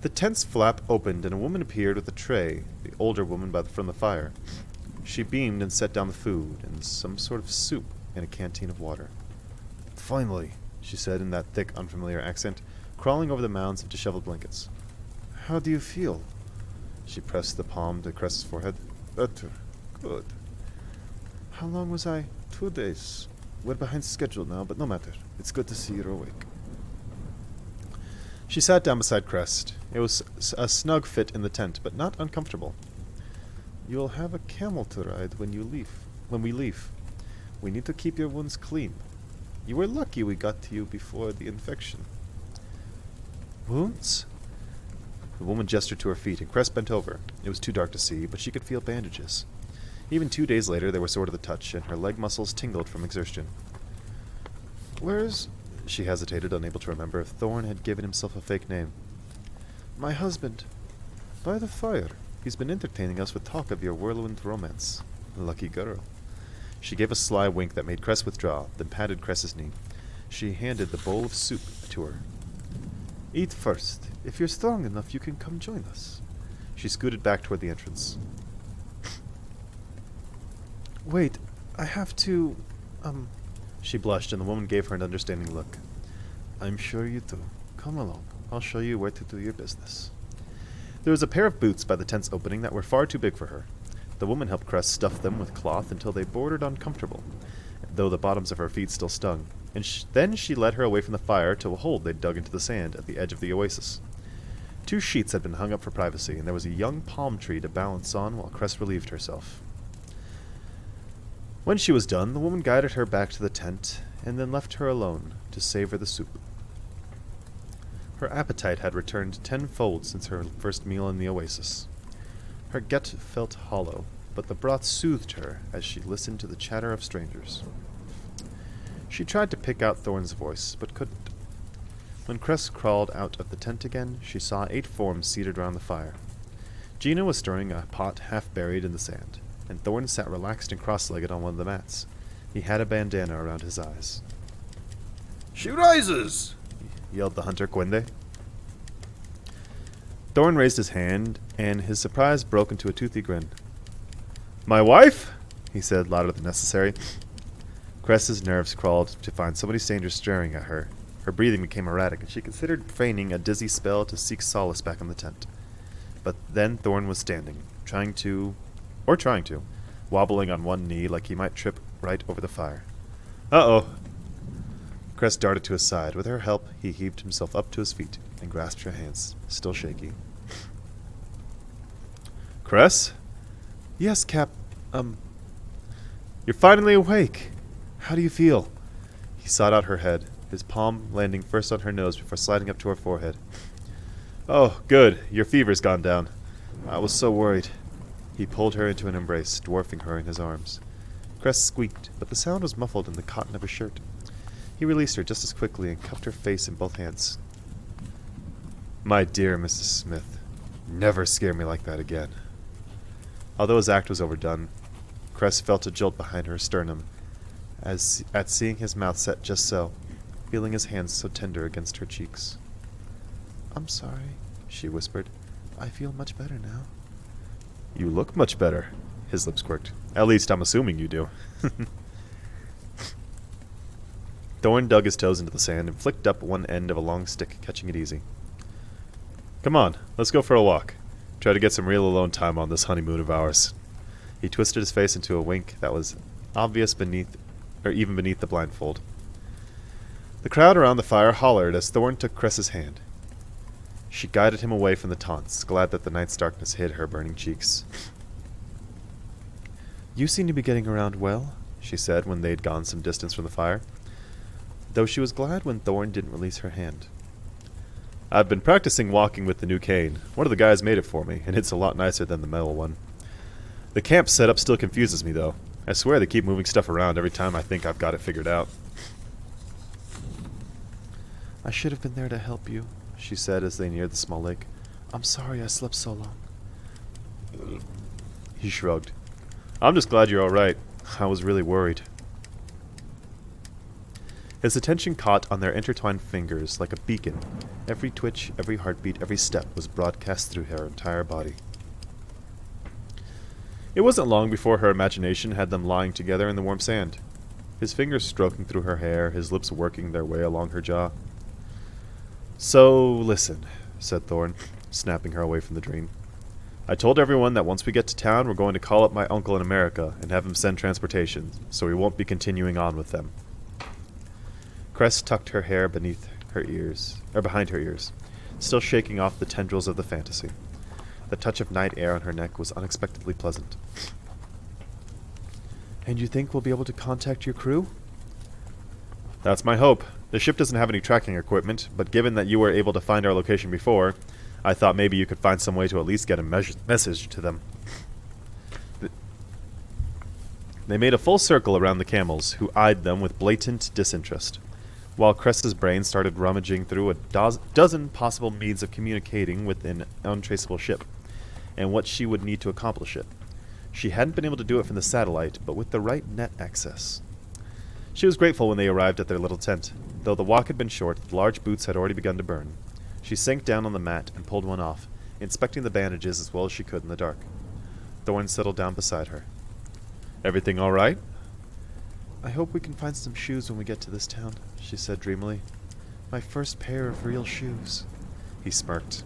The tent's flap opened and a woman appeared with a tray, the older woman from the fire. She beamed and set down the food and some sort of soup and a canteen of water. Finally, she said in that thick, unfamiliar accent, crawling over the mounds of disheveled blankets. How do you feel? She pressed the palm to Cress's forehead. Better. Good. How long was I? 2 days. We're behind schedule now, but no matter. It's good to see you're awake. She sat down beside Cress. It was a snug fit in the tent, but not uncomfortable. You'll have a camel to ride when we leave. We need to keep your wounds clean. You were lucky we got to you before the infection. Wounds? The woman gestured to her feet, and Cress bent over. It was too dark to see, but she could feel bandages. Even 2 days later, they were sore to the touch, and her leg muscles tingled from exertion. Where's... She hesitated, unable to remember if Thorne had given himself a fake name. My husband. By the fire. He's been entertaining us with talk of your whirlwind romance. Lucky girl. She gave a sly wink that made Cress withdraw, then patted Cress's knee. She handed the bowl of soup to her. Eat first. If you're strong enough, you can come join us. She scooted back toward the entrance. Wait, I have to... She blushed, and the woman gave her an understanding look. I'm sure you do. Come along. I'll show you where to do your business. There was a pair of boots by the tent's opening that were far too big for her. The woman helped Cress stuff them with cloth until they bordered uncomfortable, though the bottoms of her feet still stung, and then she led her away from the fire to a hole they'd dug into the sand at the edge of the oasis. 2 sheets had been hung up for privacy, and there was a young palm tree to balance on while Cress relieved herself. When she was done, the woman guided her back to the tent and then left her alone to savor the soup. Her appetite had returned tenfold since her first meal in the oasis. Her gut felt hollow, but the broth soothed her as she listened to the chatter of strangers. She tried to pick out Thorne's voice, but couldn't. When Cress crawled out of the tent again, she saw 8 forms seated around the fire. Gina was stirring a pot half buried in the sand, and Thorne sat relaxed and cross-legged on one of the mats. He had a bandana around his eyes. "She rises!" yelled the hunter Quende. Thorne raised his hand, and his surprise broke into a toothy grin. "My wife?" he said, louder than necessary. Cress's nerves crawled to find so many strangers staring at her. Her breathing became erratic, and she considered feigning a dizzy spell to seek solace back in the tent. But then Thorne was standing, trying to, wobbling on one knee like he might trip right over the fire. "Uh-oh." Cress darted to his side. With her help, he heaved himself up to his feet and grasped her hands, still shaky. "Cress?" "Yes, Cap. You're finally awake. How do you feel?" He sought out her head, his palm landing first on her nose before sliding up to her forehead. "Oh, good. Your fever's gone down. I was so worried." He pulled her into an embrace, dwarfing her in his arms. Cress squeaked, but the sound was muffled in the cotton of his shirt. He released her just as quickly and cupped her face in both hands. "My dear Mrs. Smith, never scare me like that again." Although his act was overdone, Cress felt a jolt behind her sternum at seeing his mouth set just so, feeling his hands so tender against her cheeks. "I'm sorry," she whispered. "I feel much better now." "You look much better," his lips quirked. "At least I'm assuming you do." Thorne dug his toes into the sand and flicked up one end of a long stick, catching it easy. "Come on, let's go for a walk. Try to get some real alone time on this honeymoon of ours." He twisted his face into a wink that was obvious even beneath the blindfold. The crowd around the fire hollered as Thorne took Cress's hand. She guided him away from the taunts, glad that the night's darkness hid her burning cheeks. "You seem to be getting around well," she said when they'd gone some distance from the fire, though she was glad when Thorne didn't release her hand. "I've been practicing walking with the new cane. One of the guys made it for me, and it's a lot nicer than the metal one. The camp setup still confuses me, though. I swear they keep moving stuff around every time I think I've got it figured out." "I should have been there to help you," she said as they neared the small lake. "I'm sorry I slept so long." He shrugged. "I'm just glad you're all right. I was really worried." His attention caught on their intertwined fingers like a beacon. Every twitch, every heartbeat, every step was broadcast through her entire body. It wasn't long before her imagination had them lying together in the warm sand, his fingers stroking through her hair, his lips working their way along her jaw. "So, listen," said Thorne, snapping her away from the dream. "I told everyone that once we get to town, we're going to call up my uncle in America and have him send transportation, so we won't be continuing on with them." Cress tucked her hair behind her ears, still shaking off the tendrils of the fantasy. The touch of night air on her neck was unexpectedly pleasant. "And you think we'll be able to contact your crew?" "That's my hope. The ship doesn't have any tracking equipment, but given that you were able to find our location before, I thought maybe you could find some way to at least get a message to them." They made a full circle around the camels, who eyed them with blatant disinterest, while Cress's brain started rummaging through a dozen possible means of communicating with an untraceable ship, and what she would need to accomplish it. She hadn't been able to do it from the satellite, but with the right net access. She was grateful when they arrived at their little tent. Though the walk had been short, the large boots had already begun to burn. She sank down on the mat and pulled one off, inspecting the bandages as well as she could in the dark. Thorne settled down beside her. "Everything all right?" "I hope we can find some shoes when we get to this town," she said dreamily. "My first pair of real shoes." He smirked.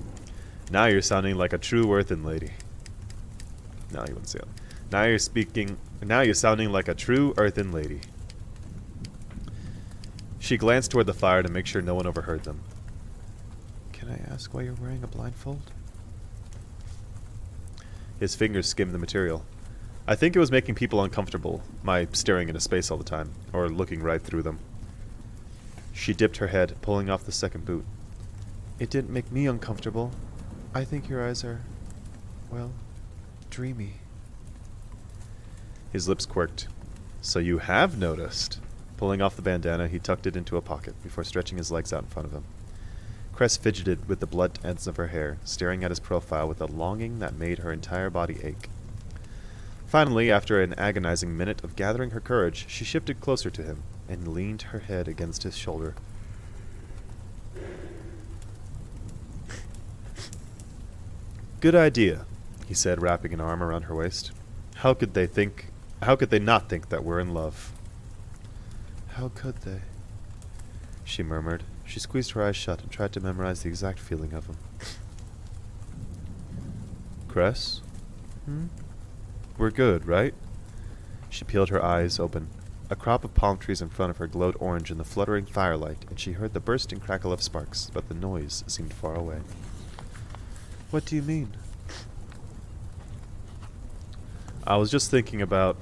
"Now you're sounding like a true earthen lady." No, he wouldn't say it. Now you're sounding like a true earthen lady." She glanced toward the fire to make sure no one overheard them. "Can I ask why you're wearing a blindfold?" His fingers skimmed the material. I think it was making people uncomfortable, my staring into space all the time, or looking right through them. She dipped her head, pulling off the second boot. It didn't make me uncomfortable. I think your eyes are, well, dreamy. His lips quirked. So you have noticed. Pulling off the bandana, he tucked it into a pocket before stretching his legs out in front of him. Cress fidgeted with the blunt ends of her hair, staring at his profile with a longing that made her entire body ache. Finally, after an agonizing minute of gathering her courage, she shifted closer to him and leaned her head against his shoulder. Good idea, he said, wrapping an arm around her waist. How could they not think that we're in love? How could they? She murmured. She squeezed her eyes shut and tried to memorize the exact feeling of him. Cress? We're good, right? She peeled her eyes open. A crop of palm trees in front of her glowed orange in the fluttering firelight, and she heard the bursting crackle of sparks, but the noise seemed far away. What do you mean? I was just thinking about,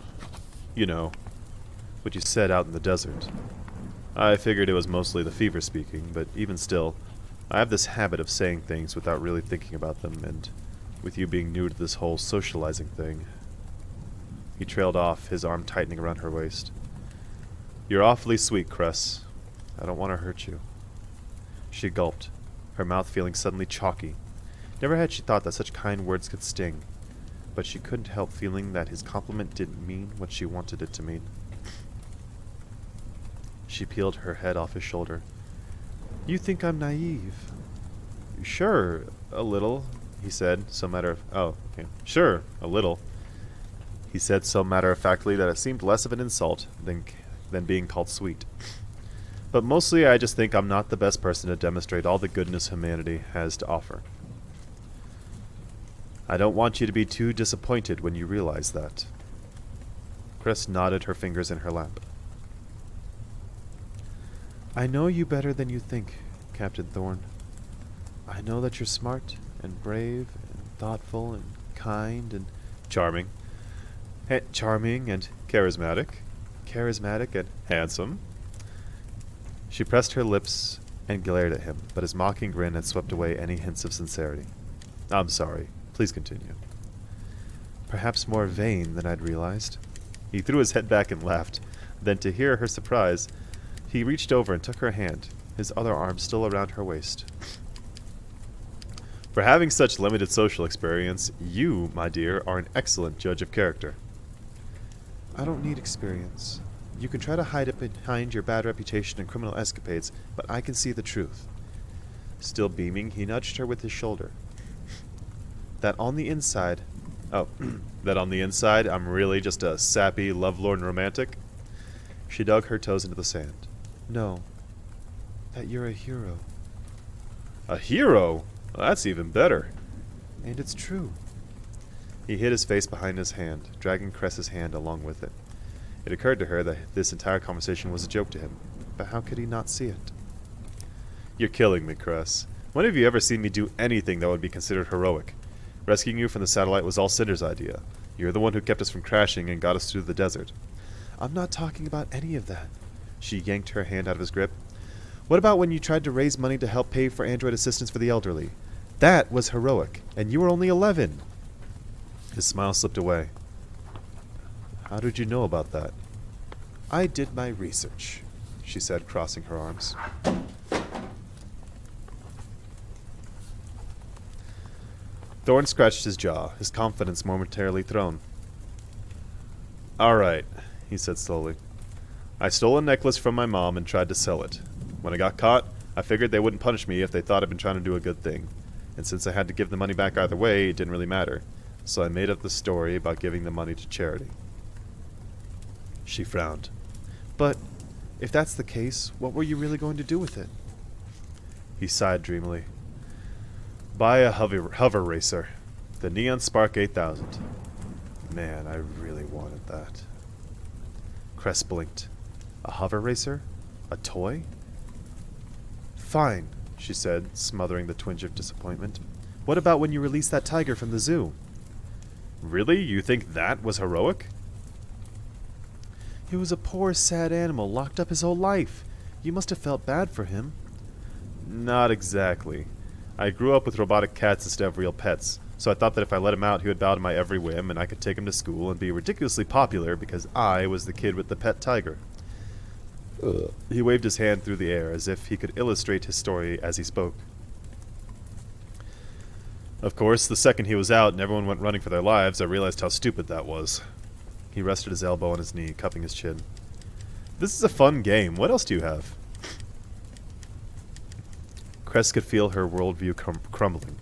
what you said out in the desert. I figured it was mostly the fever speaking, but even still, I have this habit of saying things without really thinking about them, and with you being new to this whole socializing thing. He trailed off, his arm tightening around her waist. You're awfully sweet, Cress. I don't want to hurt you. She gulped, her mouth feeling suddenly chalky. Never had she thought that such kind words could sting, but she couldn't help feeling that his compliment didn't mean what she wanted it to mean. She peeled her head off his shoulder. You think I'm naive? Sure, a little, he said, Sure, a little. He said so matter-of-factly that it seemed less of an insult than being called sweet. But mostly I just think I'm not the best person to demonstrate all the goodness humanity has to offer. I don't want you to be too disappointed when you realize that. Cress nodded her fingers in her lap. I know you better than you think, Captain Thorne. I know that you're smart and brave and thoughtful and kind and charming. Charming and charismatic. Charismatic and handsome. She pressed her lips and glared at him, but his mocking grin had swept away any hints of sincerity. I'm sorry. Please continue. Perhaps more vain than I'd realized. He threw his head back and laughed. Then, to hear her surprise, he reached over and took her hand, his other arm still around her waist. For having such limited social experience, you, my dear, are an excellent judge of character. I don't need experience. You can try to hide it behind your bad reputation and criminal escapades, but I can see the truth. Still beaming, he nudged her with his shoulder. That on the inside, I'm really just a sappy, lovelorn romantic? She dug her toes into the sand. No. That you're a hero. A hero? Well, that's even better. And it's true. He hid his face behind his hand, dragging Cress's hand along with it. It occurred to her that this entire conversation was a joke to him, but how could he not see it? You're killing me, Cress. When have you ever seen me do anything that would be considered heroic? Rescuing you from the satellite was all Cinder's idea. You're the one who kept us from crashing and got us through the desert. I'm not talking about any of that. She yanked her hand out of his grip. What about when you tried to raise money to help pay for android assistance for the elderly? That was heroic, and you were only 11. His smile slipped away. How did you know about that? I did my research, she said, crossing her arms. Thorne scratched his jaw, his confidence momentarily thrown. All right, he said slowly. I stole a necklace from my mom and tried to sell it. When I got caught, I figured they wouldn't punish me if they thought I'd been trying to do a good thing. And since I had to give the money back either way, it didn't really matter. So I made up the story about giving the money to charity. She frowned. But if that's the case, what were you really going to do with it? He sighed dreamily. Buy a hover racer. The Neon Spark 8000. Man, I really wanted that. Cress blinked. A hover racer? A toy? Fine, she said, smothering the twinge of disappointment. What about when you released that tiger from the zoo? Really? You think that was heroic? He was a poor, sad animal locked up his whole life. You must have felt bad for him. Not exactly. I grew up with robotic cats instead of real pets, so I thought that if I let him out, he would bow to my every whim, and I could take him to school and be ridiculously popular because I was the kid with the pet tiger. He waved his hand through the air as if he could illustrate his story as he spoke. Of course, the second he was out and everyone went running for their lives, I realized how stupid that was. He rested his elbow on his knee, cupping his chin. This is a fun game. What else do you have? Cress could feel her worldview crumbling.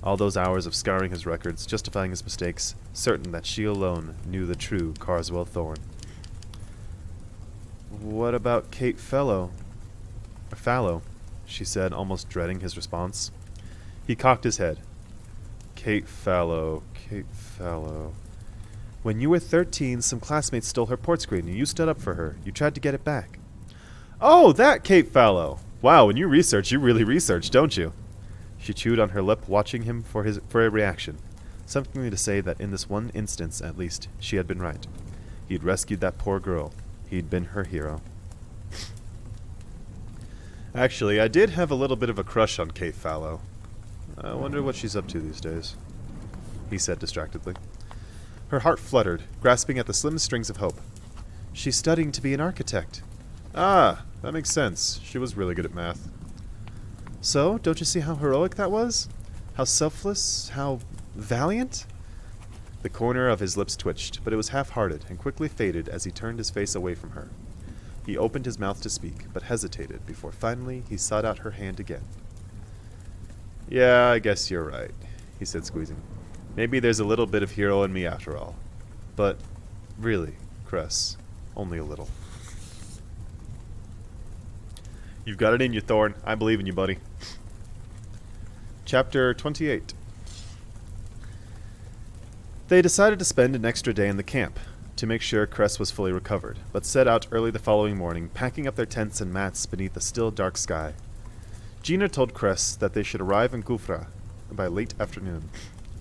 All those hours of scouring his records, justifying his mistakes, certain that she alone knew the true Carswell Thorne. What about Kate Fallow, she said, almost dreading his response. He cocked his head. Kate Fallow. When you were 13, some classmates stole her port screen and you stood up for her. You tried to get it back. Oh, that Kate Fallow! Wow, when you research, you really research, don't you? She chewed on her lip, watching him for a reaction. Something to say that in this one instance, at least, she had been right. He'd rescued that poor girl. He'd been her hero. Actually, I did have a little bit of a crush on Kate Fallow. I wonder what she's up to these days, he said distractedly. Her heart fluttered, grasping at the slim strings of hope. She's studying to be an architect. Ah, that makes sense. She was really good at math. So, don't you see how heroic that was? How selfless, how valiant? The corner of his lips twitched, but it was half-hearted and quickly faded as he turned his face away from her. He opened his mouth to speak, but hesitated before finally he sought out her hand again. Yeah, I guess you're right, he said, squeezing. Maybe there's a little bit of hero in me after all. But, really, Cress, only a little. You've got it in you, Thorne. I believe in you, buddy. Chapter 28. They decided to spend an extra day in the camp, to make sure Cress was fully recovered, but set out early the following morning, packing up their tents and mats beneath a still dark sky. Gina told Cress that they should arrive in Gufra by late afternoon,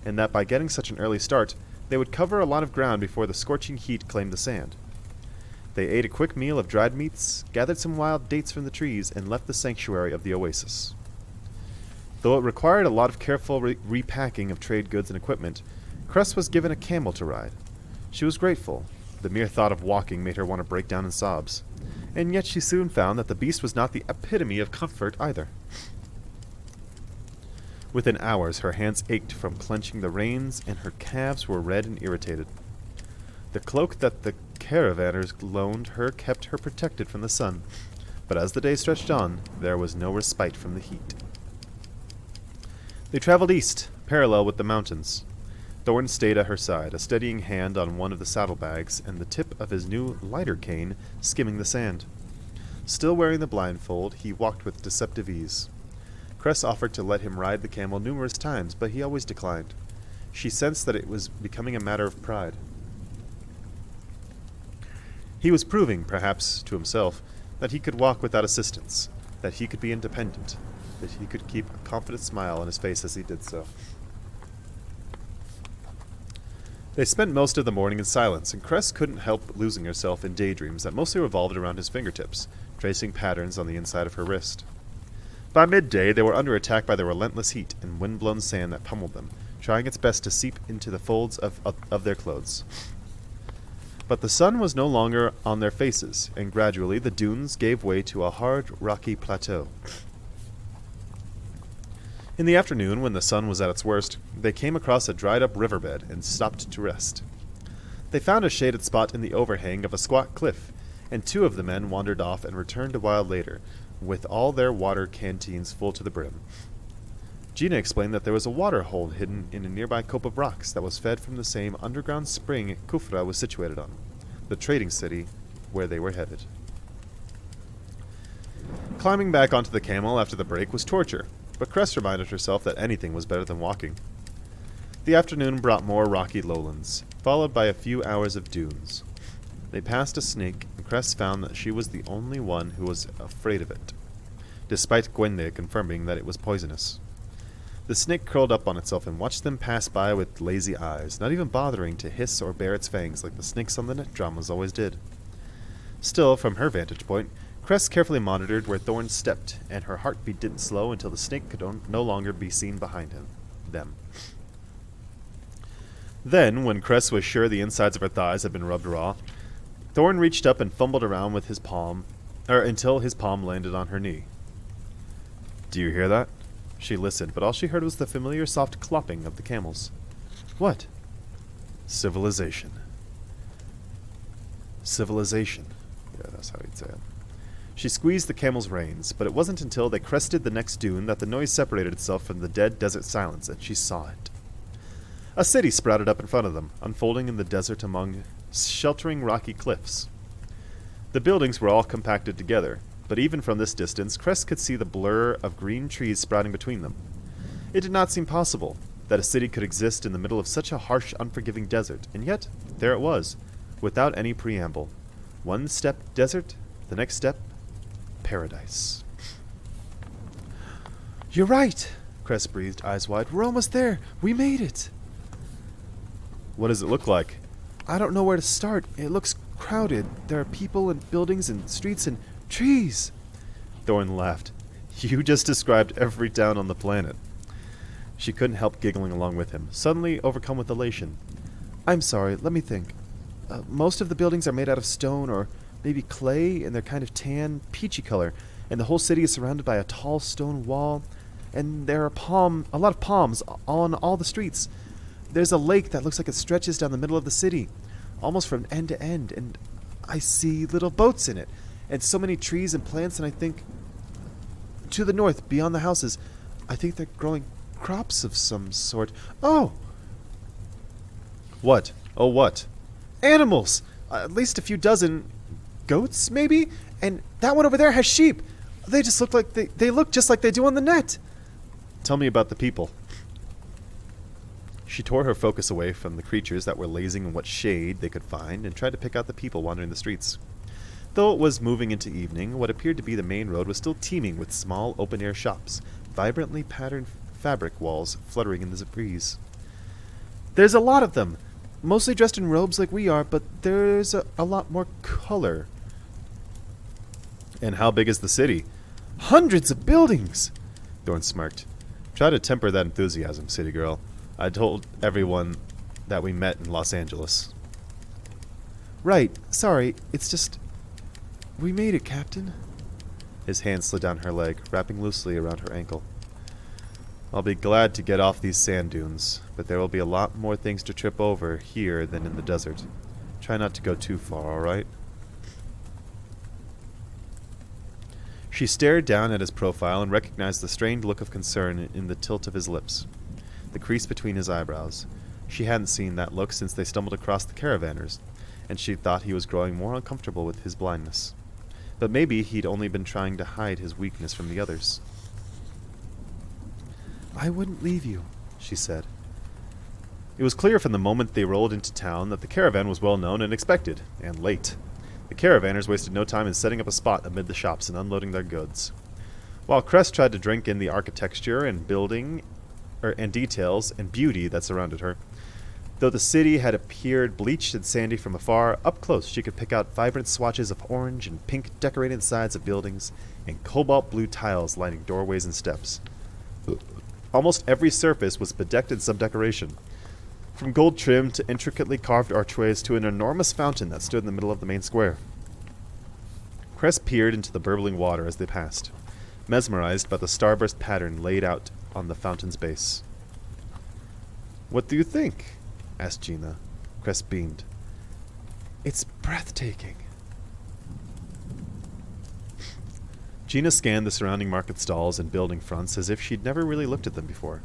and that by getting such an early start, they would cover a lot of ground before the scorching heat claimed the sand. They ate a quick meal of dried meats, gathered some wild dates from the trees, and left the sanctuary of the oasis. Though it required a lot of careful repacking of trade goods and equipment, Cress was given a camel to ride. She was grateful. The mere thought of walking made her want to break down in sobs. And yet she soon found that the beast was not the epitome of comfort either. Within hours, her hands ached from clenching the reins, and her calves were red and irritated. The cloak that the caravanners loaned her kept her protected from the sun, but as the day stretched on, there was no respite from the heat. They traveled east, parallel with the mountains. Thorne stayed at her side, a steadying hand on one of the saddlebags, and the tip of his new lighter cane skimming the sand. Still wearing the blindfold, he walked with deceptive ease. Cress offered to let him ride the camel numerous times, but he always declined. She sensed that it was becoming a matter of pride. He was proving, perhaps, to himself, that he could walk without assistance, that he could be independent, that he could keep a confident smile on his face as he did so. They spent most of the morning in silence, and Cress couldn't help losing herself in daydreams that mostly revolved around his fingertips, tracing patterns on the inside of her wrist. By midday, they were under attack by the relentless heat and wind-blown sand that pummeled them, trying its best to seep into the folds of their clothes. But the sun was no longer on their faces, and gradually the dunes gave way to a hard, rocky plateau. In the afternoon, when the sun was at its worst, they came across a dried-up riverbed and stopped to rest. They found a shaded spot in the overhang of a squat cliff, and two of the men wandered off and returned a while later, with all their water canteens full to the brim. Gina explained that there was a water hole hidden in a nearby cope of rocks that was fed from the same underground spring Kufra was situated on, the trading city where they were headed. Climbing back onto the camel after the break was torture, but Cress reminded herself that anything was better than walking. The afternoon brought more rocky lowlands, followed by a few hours of dunes. They passed a snake, and Cress found that she was the only one who was afraid of it, despite Gwende confirming that it was poisonous. The snake curled up on itself and watched them pass by with lazy eyes, not even bothering to hiss or bare its fangs like the snakes on the net dramas always did. Still, from her vantage point, Cress carefully monitored where Thorne stepped, and her heartbeat didn't slow until the snake could no longer be seen behind them. Then, when Cress was sure the insides of her thighs had been rubbed raw, Thorne reached up and fumbled around with his palm, until his palm landed on her knee. "Do you hear that?" She listened, but all she heard was the familiar soft clopping of the camels. "What?" "Civilization." Civilization. Yeah, that's how he'd say it. She squeezed the camel's reins, but it wasn't until they crested the next dune that the noise separated itself from the dead desert silence, and she saw it. A city sprouted up in front of them, unfolding in the desert among sheltering rocky cliffs. The buildings were all compacted together, but even from this distance, Cress could see the blur of green trees sprouting between them. It did not seem possible that a city could exist in the middle of such a harsh, unforgiving desert, and yet there it was, without any preamble. One step desert, the next step paradise. "You're right," Cress breathed, eyes wide. "We're almost there. We made it." "What does it look like?" "I don't know where to start. It looks crowded. There are people and buildings and streets and trees." Thorne laughed. "You just described every town on the planet." She couldn't help giggling along with him, suddenly overcome with elation. "I'm sorry, let me think. Most of the buildings are made out of stone or maybe clay, and they're kind of tan, peachy color, and the whole city is surrounded by a tall stone wall, and there are a lot of palms on all the streets. There's a lake that looks like it stretches down the middle of the city, almost from end to end, and I see little boats in it, and so many trees and plants, and I think, to the north, beyond the houses, I think they're growing crops of some sort. Oh!" "What? Oh, what?" "Animals! At least a few dozen. Goats, maybe? And that one over there has sheep. They just look like they look just like they do on the net." "Tell me about the people." She tore her focus away from the creatures that were lazing in what shade they could find and tried to pick out the people wandering the streets. Though it was moving into evening, what appeared to be the main road was still teeming with small open-air shops, vibrantly patterned fabric walls fluttering in the breeze. "There's a lot of them, mostly dressed in robes like we are, but there's a lot more color." "And how big is the city?" "Hundreds of buildings!" Thorne smirked. "Try to temper that enthusiasm, city girl. I told everyone that we met in Los Angeles." "Right. Sorry. It's just... We made it, Captain." His hand slid down her leg, wrapping loosely around her ankle. "I'll be glad to get off these sand dunes, but there will be a lot more things to trip over here than in the desert. Try not to go too far, all right?" She stared down at his profile and recognized the strained look of concern in the tilt of his lips, the crease between his eyebrows. She hadn't seen that look since they stumbled across the caravanners, and she thought he was growing more uncomfortable with his blindness. But maybe he'd only been trying to hide his weakness from the others. "I wouldn't leave you," she said. It was clear from the moment they rolled into town that the caravan was well known and expected, and late. The caravanners wasted no time in setting up a spot amid the shops and unloading their goods. While Cress tried to drink in the architecture and building and details and beauty that surrounded her, though the city had appeared bleached and sandy from afar, up close she could pick out vibrant swatches of orange and pink decorated sides of buildings and cobalt blue tiles lining doorways and steps. Almost every surface was bedecked in some decoration, from gold trim to intricately carved archways to an enormous fountain that stood in the middle of the main square. Cress peered into the burbling water as they passed, mesmerized by the starburst pattern laid out on the fountain's base. "What do you think?" asked Gina. Cress beamed. "It's breathtaking." Gina scanned the surrounding market stalls and building fronts as if she'd never really looked at them before.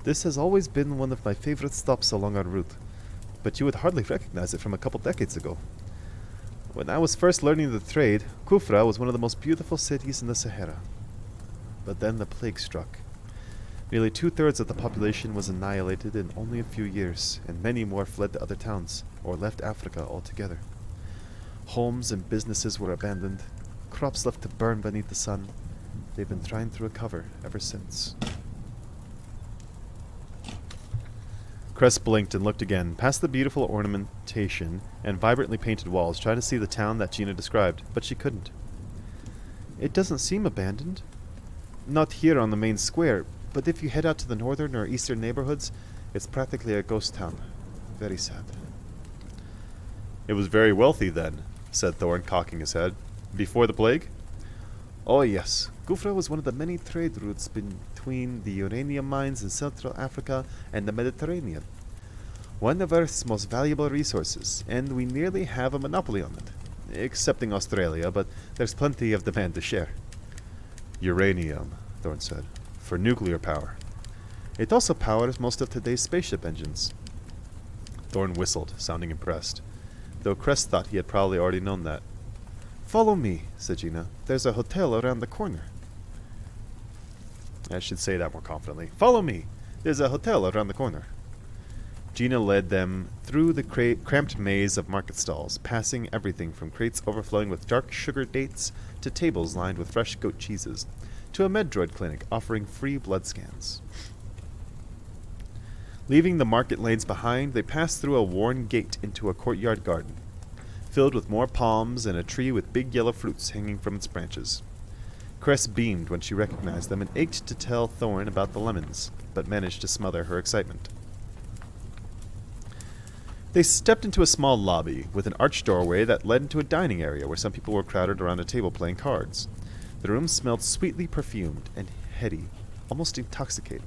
"This has always been one of my favorite stops along our route, but you would hardly recognize it from a couple decades ago. When I was first learning the trade, Kufra was one of the most beautiful cities in the Sahara. But then the plague struck. Nearly 2/3 of the population was annihilated in only a few years, and many more fled to other towns, or left Africa altogether. Homes and businesses were abandoned, crops left to burn beneath the sun. They've been trying to recover ever since." Cress blinked and looked again, past the beautiful ornamentation and vibrantly painted walls, trying to see the town that Gina described, but she couldn't. It doesn't seem abandoned. Not here on the main square, but if you head out to the northern or eastern neighborhoods, it's practically a ghost town. Very sad. It was very wealthy then, said Thorne, cocking his head. Before the plague? Oh yes. Gufra was one of the many trade routes between the uranium mines in Central Africa and the Mediterranean. One of Earth's most valuable resources, and we nearly have a monopoly on it. Excepting Australia, but there's plenty of demand to share. Uranium, Thorne said, for nuclear power. It also powers most of today's spaceship engines. Thorne whistled, sounding impressed, though Cress thought he had probably already known that. Follow me, said Gina. There's a hotel around the corner. I should say that more confidently. Follow me! There's a hotel around the corner. Gina led them through the cramped maze of market stalls, passing everything from crates overflowing with dark sugar dates to tables lined with fresh goat cheeses, to a Medroid clinic offering free blood scans. Leaving the market lanes behind, they passed through a worn gate into a courtyard garden, filled with more palms and a tree with big yellow fruits hanging from its branches. Cress beamed when she recognized them and ached to tell Thorne about the lemons, but managed to smother her excitement. They stepped into a small lobby with an arched doorway that led into a dining area where some people were crowded around a table playing cards. The room smelled sweetly perfumed and heady, almost intoxicating.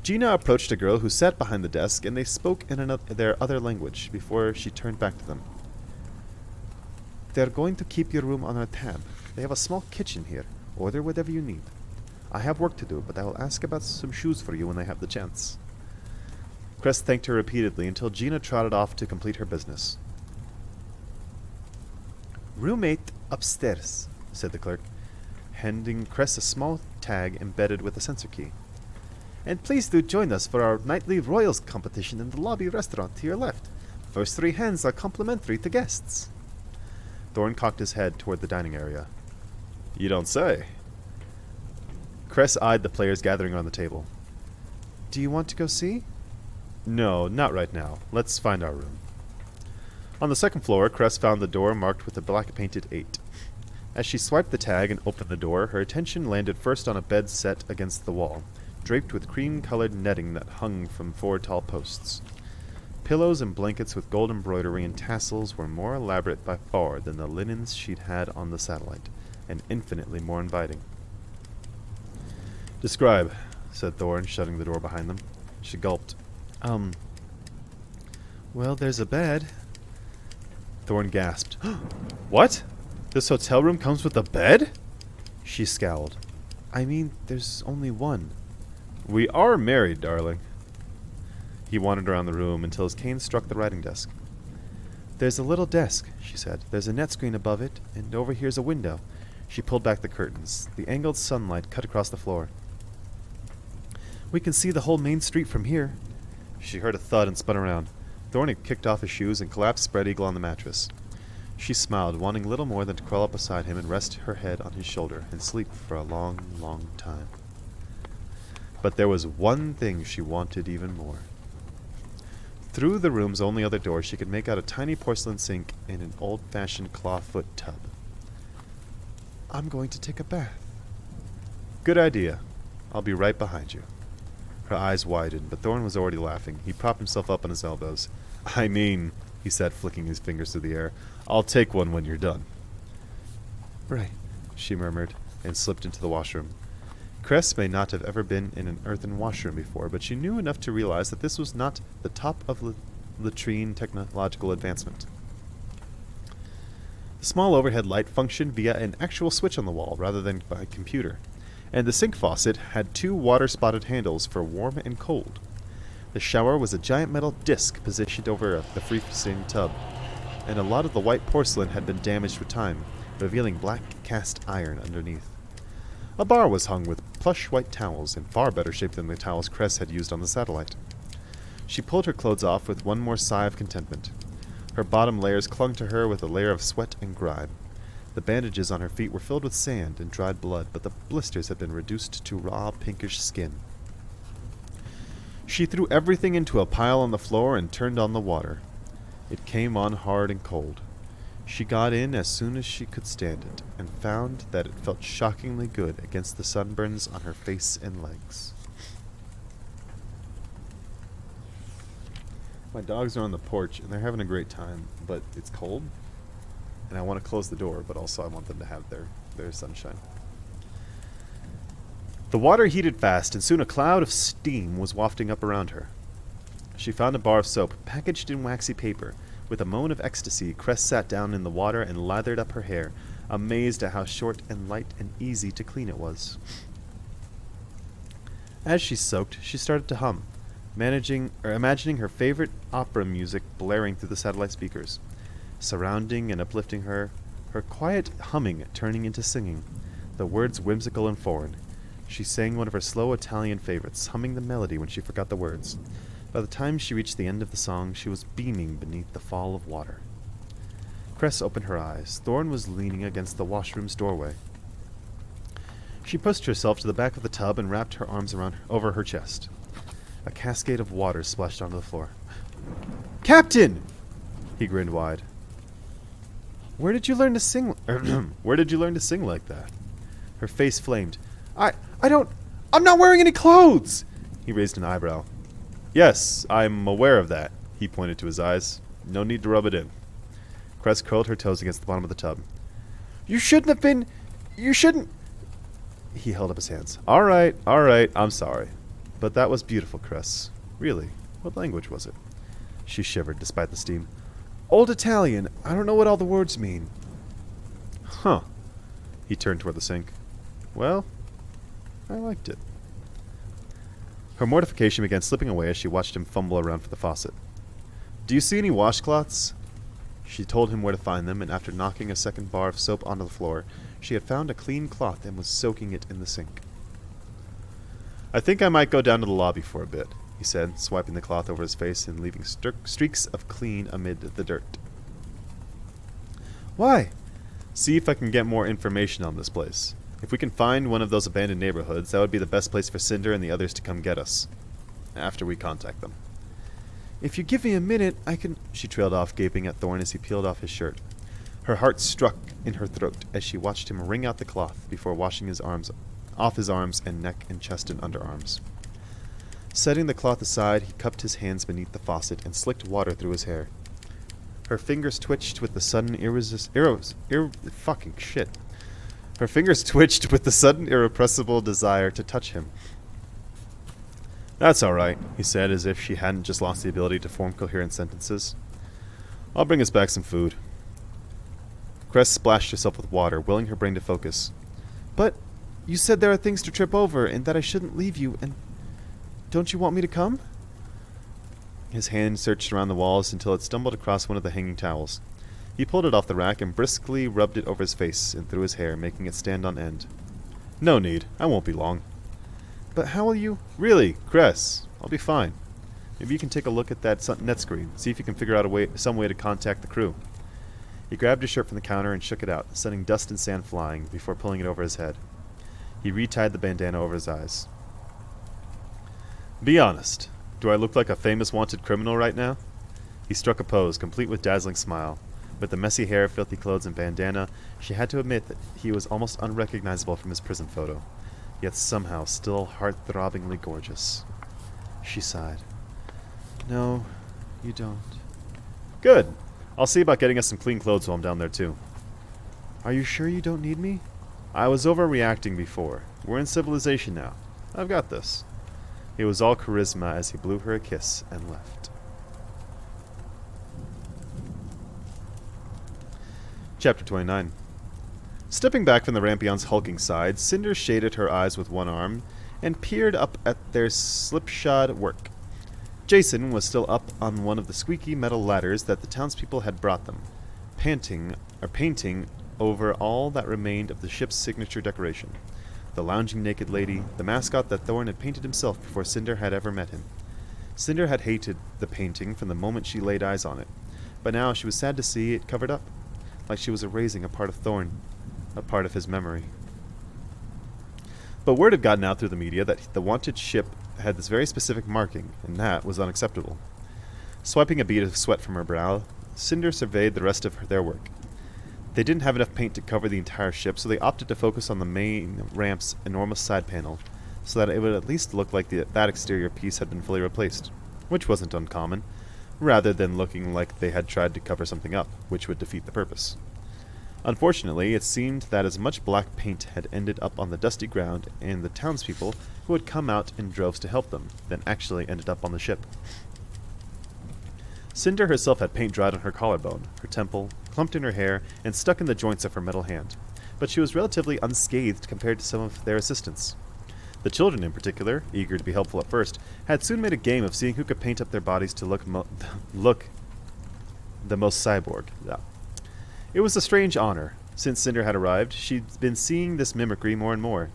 Gina approached a girl who sat behind the desk, and they spoke in their other language before she turned back to them. They're going to keep your room on our tab. They have a small kitchen here. Order whatever you need. I have work to do, but I will ask about some shoes for you when I have the chance. Cress thanked her repeatedly until Gina trotted off to complete her business. Roommate upstairs, said the clerk, handing Cress a small tag embedded with a sensor key. And please do join us for our nightly Royals competition in the lobby restaurant to your left. First 3 hands are complimentary to guests. Thorne cocked his head toward the dining area. You don't say. Cress eyed the players gathering around the table. Do you want to go see? No, not right now. Let's find our room. On the second floor, Cress found the door marked with a black-painted 8. As she swiped the tag and opened the door, her attention landed first on a bed set against the wall, draped with cream-colored netting that hung from 4 tall posts. Pillows and blankets with gold embroidery and tassels were more elaborate by far than the linens she'd had on the satellite, and infinitely more inviting. Describe, said Thorne, shutting the door behind them. She gulped. Well, there's a bed. Thorne gasped. What? This hotel room comes with a bed? She scowled. I mean, there's only one. We are married, darling. He wandered around the room until his cane struck the writing desk. There's a little desk, she said. There's a net screen above it, and over here's a window. She pulled back the curtains. The angled sunlight cut across the floor. We can see the whole main street from here. She heard a thud and spun around. Thorne had kicked off his shoes and collapsed spread eagle on the mattress. She smiled, wanting little more than to crawl up beside him and rest her head on his shoulder and sleep for a long, long time. But there was one thing she wanted even more. Through the room's only other door, she could make out a tiny porcelain sink and an old-fashioned clawfoot tub. I'm going to take a bath. Good idea. I'll be right behind you. Her eyes widened, but Thorne was already laughing. He propped himself up on his elbows. I mean, he said, flicking his fingers through the air, I'll take one when you're done. Right, she murmured, and slipped into the washroom. Cress may not have ever been in an earthen washroom before, but she knew enough to realize that this was not the top of latrine technological advancement. The small overhead light functioned via an actual switch on the wall rather than by computer, and the sink faucet had 2 water-spotted handles for warm and cold. The shower was a giant metal disc positioned over the freestanding tub, and a lot of the white porcelain had been damaged with time, revealing black cast iron underneath. A bar was hung with plush white towels, in far better shape than the towels Cress had used on the satellite. She pulled her clothes off with one more sigh of contentment. Her bottom layers clung to her with a layer of sweat and grime. The bandages on her feet were filled with sand and dried blood, but the blisters had been reduced to raw, pinkish skin. She threw everything into a pile on the floor and turned on the water. It came on hard and cold. She got in as soon as she could stand it, and found that it felt shockingly good against the sunburns on her face and legs. My dogs are on the porch, and they're having a great time, but it's cold, and I want to close the door, but also I want them to have their sunshine. The water heated fast, and soon a cloud of steam was wafting up around her. She found a bar of soap, packaged in waxy paper. With a moan of ecstasy, Cress sat down in the water and lathered up her hair, amazed at how short and light and easy to clean it was. As she soaked, she started to hum, imagining her favorite opera music blaring through the satellite speakers, surrounding and uplifting her, her quiet humming turning into singing, the words whimsical and foreign. She sang one of her slow Italian favorites, humming the melody when she forgot the words. By the time she reached the end of the song, she was beaming beneath the fall of water. Cress opened her eyes. Thorne was leaning against the washroom's doorway. She pushed herself to the back of the tub and wrapped her arms over her chest. A cascade of water splashed onto the floor. "Captain!" He grinned wide. Where did you learn to sing like that?" Her face flamed. I'm not wearing any clothes!" He raised an eyebrow. "Yes, I'm aware of that." He pointed to his eyes. "No need to rub it in." Cress curled her toes against the bottom of the tub. You shouldn't. He held up his hands. All right, I'm sorry. But that was beautiful, Cress. Really, what language was it? She shivered despite the steam. Old Italian. I don't know what all the words mean. Huh. He turned toward the sink. Well, I liked it. Her mortification began slipping away as she watched him fumble around for the faucet. Do you see any washcloths? She told him where to find them, and after knocking a second bar of soap onto the floor, she had found a clean cloth and was soaking it in the sink. I think I might go down to the lobby for a bit, he said, swiping the cloth over his face and leaving streaks of clean amid the dirt. Why? See if I can get more information on this place. If we can find one of those abandoned neighborhoods, that would be the best place for Cinder and the others to come get us. After we contact them. If you give me a minute, I can... She trailed off, gaping at Thorne as he peeled off his shirt. Her heart struck in her throat as she watched him wring out the cloth before washing his arms off his arms and neck and chest and underarms. Setting the cloth aside, he cupped his hands beneath the faucet and slicked water through his hair. Her fingers twitched with the sudden Her fingers twitched with the sudden irrepressible desire to touch him. That's all right, he said, as if she hadn't just lost the ability to form coherent sentences. I'll bring us back some food. Cress splashed herself with water, willing her brain to focus. But you said there are things to trip over, and that I shouldn't leave you, and... Don't you want me to come? His hand searched around the walls until it stumbled across one of the hanging towels. He pulled it off the rack and briskly rubbed it over his face and through his hair, making it stand on end. No need. I won't be long. But how will you... Really, Cress, I'll be fine. Maybe you can take a look at that net screen, see if you can figure out some way to contact the crew. He grabbed his shirt from the counter and shook it out, sending dust and sand flying before pulling it over his head. He retied the bandana over his eyes. Be honest. Do I look like a famous wanted criminal right now? He struck a pose, complete with dazzling smile. With the messy hair, filthy clothes, and bandana, she had to admit that he was almost unrecognizable from his prison photo, yet somehow still heart-throbbingly gorgeous. She sighed. No, you don't. Good. I'll see about getting us some clean clothes while I'm down there, too. Are you sure you don't need me? I was overreacting before. We're in civilization now. I've got this. He was all charisma as he blew her a kiss and left. Chapter 29. Stepping back from the Rampion's hulking side, Cinder shaded her eyes with one arm and peered up at their slipshod work. Jason was still up on one of the squeaky metal ladders that the townspeople had brought them, painting over all that remained of the ship's signature decoration. The lounging naked lady, the mascot that Thorne had painted himself before Cinder had ever met him. Cinder had hated the painting from the moment she laid eyes on it, but now she was sad to see it covered up, like she was erasing a part of Thorne, a part of his memory. But word had gotten out through the media that the wanted ship had this very specific marking, and that was unacceptable. Swiping a bead of sweat from her brow, Cinder surveyed the rest of their work. They didn't have enough paint to cover the entire ship, so they opted to focus on the main ramp's enormous side panel, so that it would at least look like that exterior piece had been fully replaced, which wasn't uncommon, rather than looking like they had tried to cover something up, which would defeat the purpose. Unfortunately, it seemed that as much black paint had ended up on the dusty ground and the townspeople who had come out in droves to help them than actually ended up on the ship. Cinder herself had paint dried on her collarbone, her temple, clumped in her hair, and stuck in the joints of her metal hand, but she was relatively unscathed compared to some of their assistants. The children in particular, eager to be helpful at first, had soon made a game of seeing who could paint up their bodies to look the most cyborg. Yeah. It was a strange honor. Since Cinder had arrived, she'd been seeing this mimicry more and more.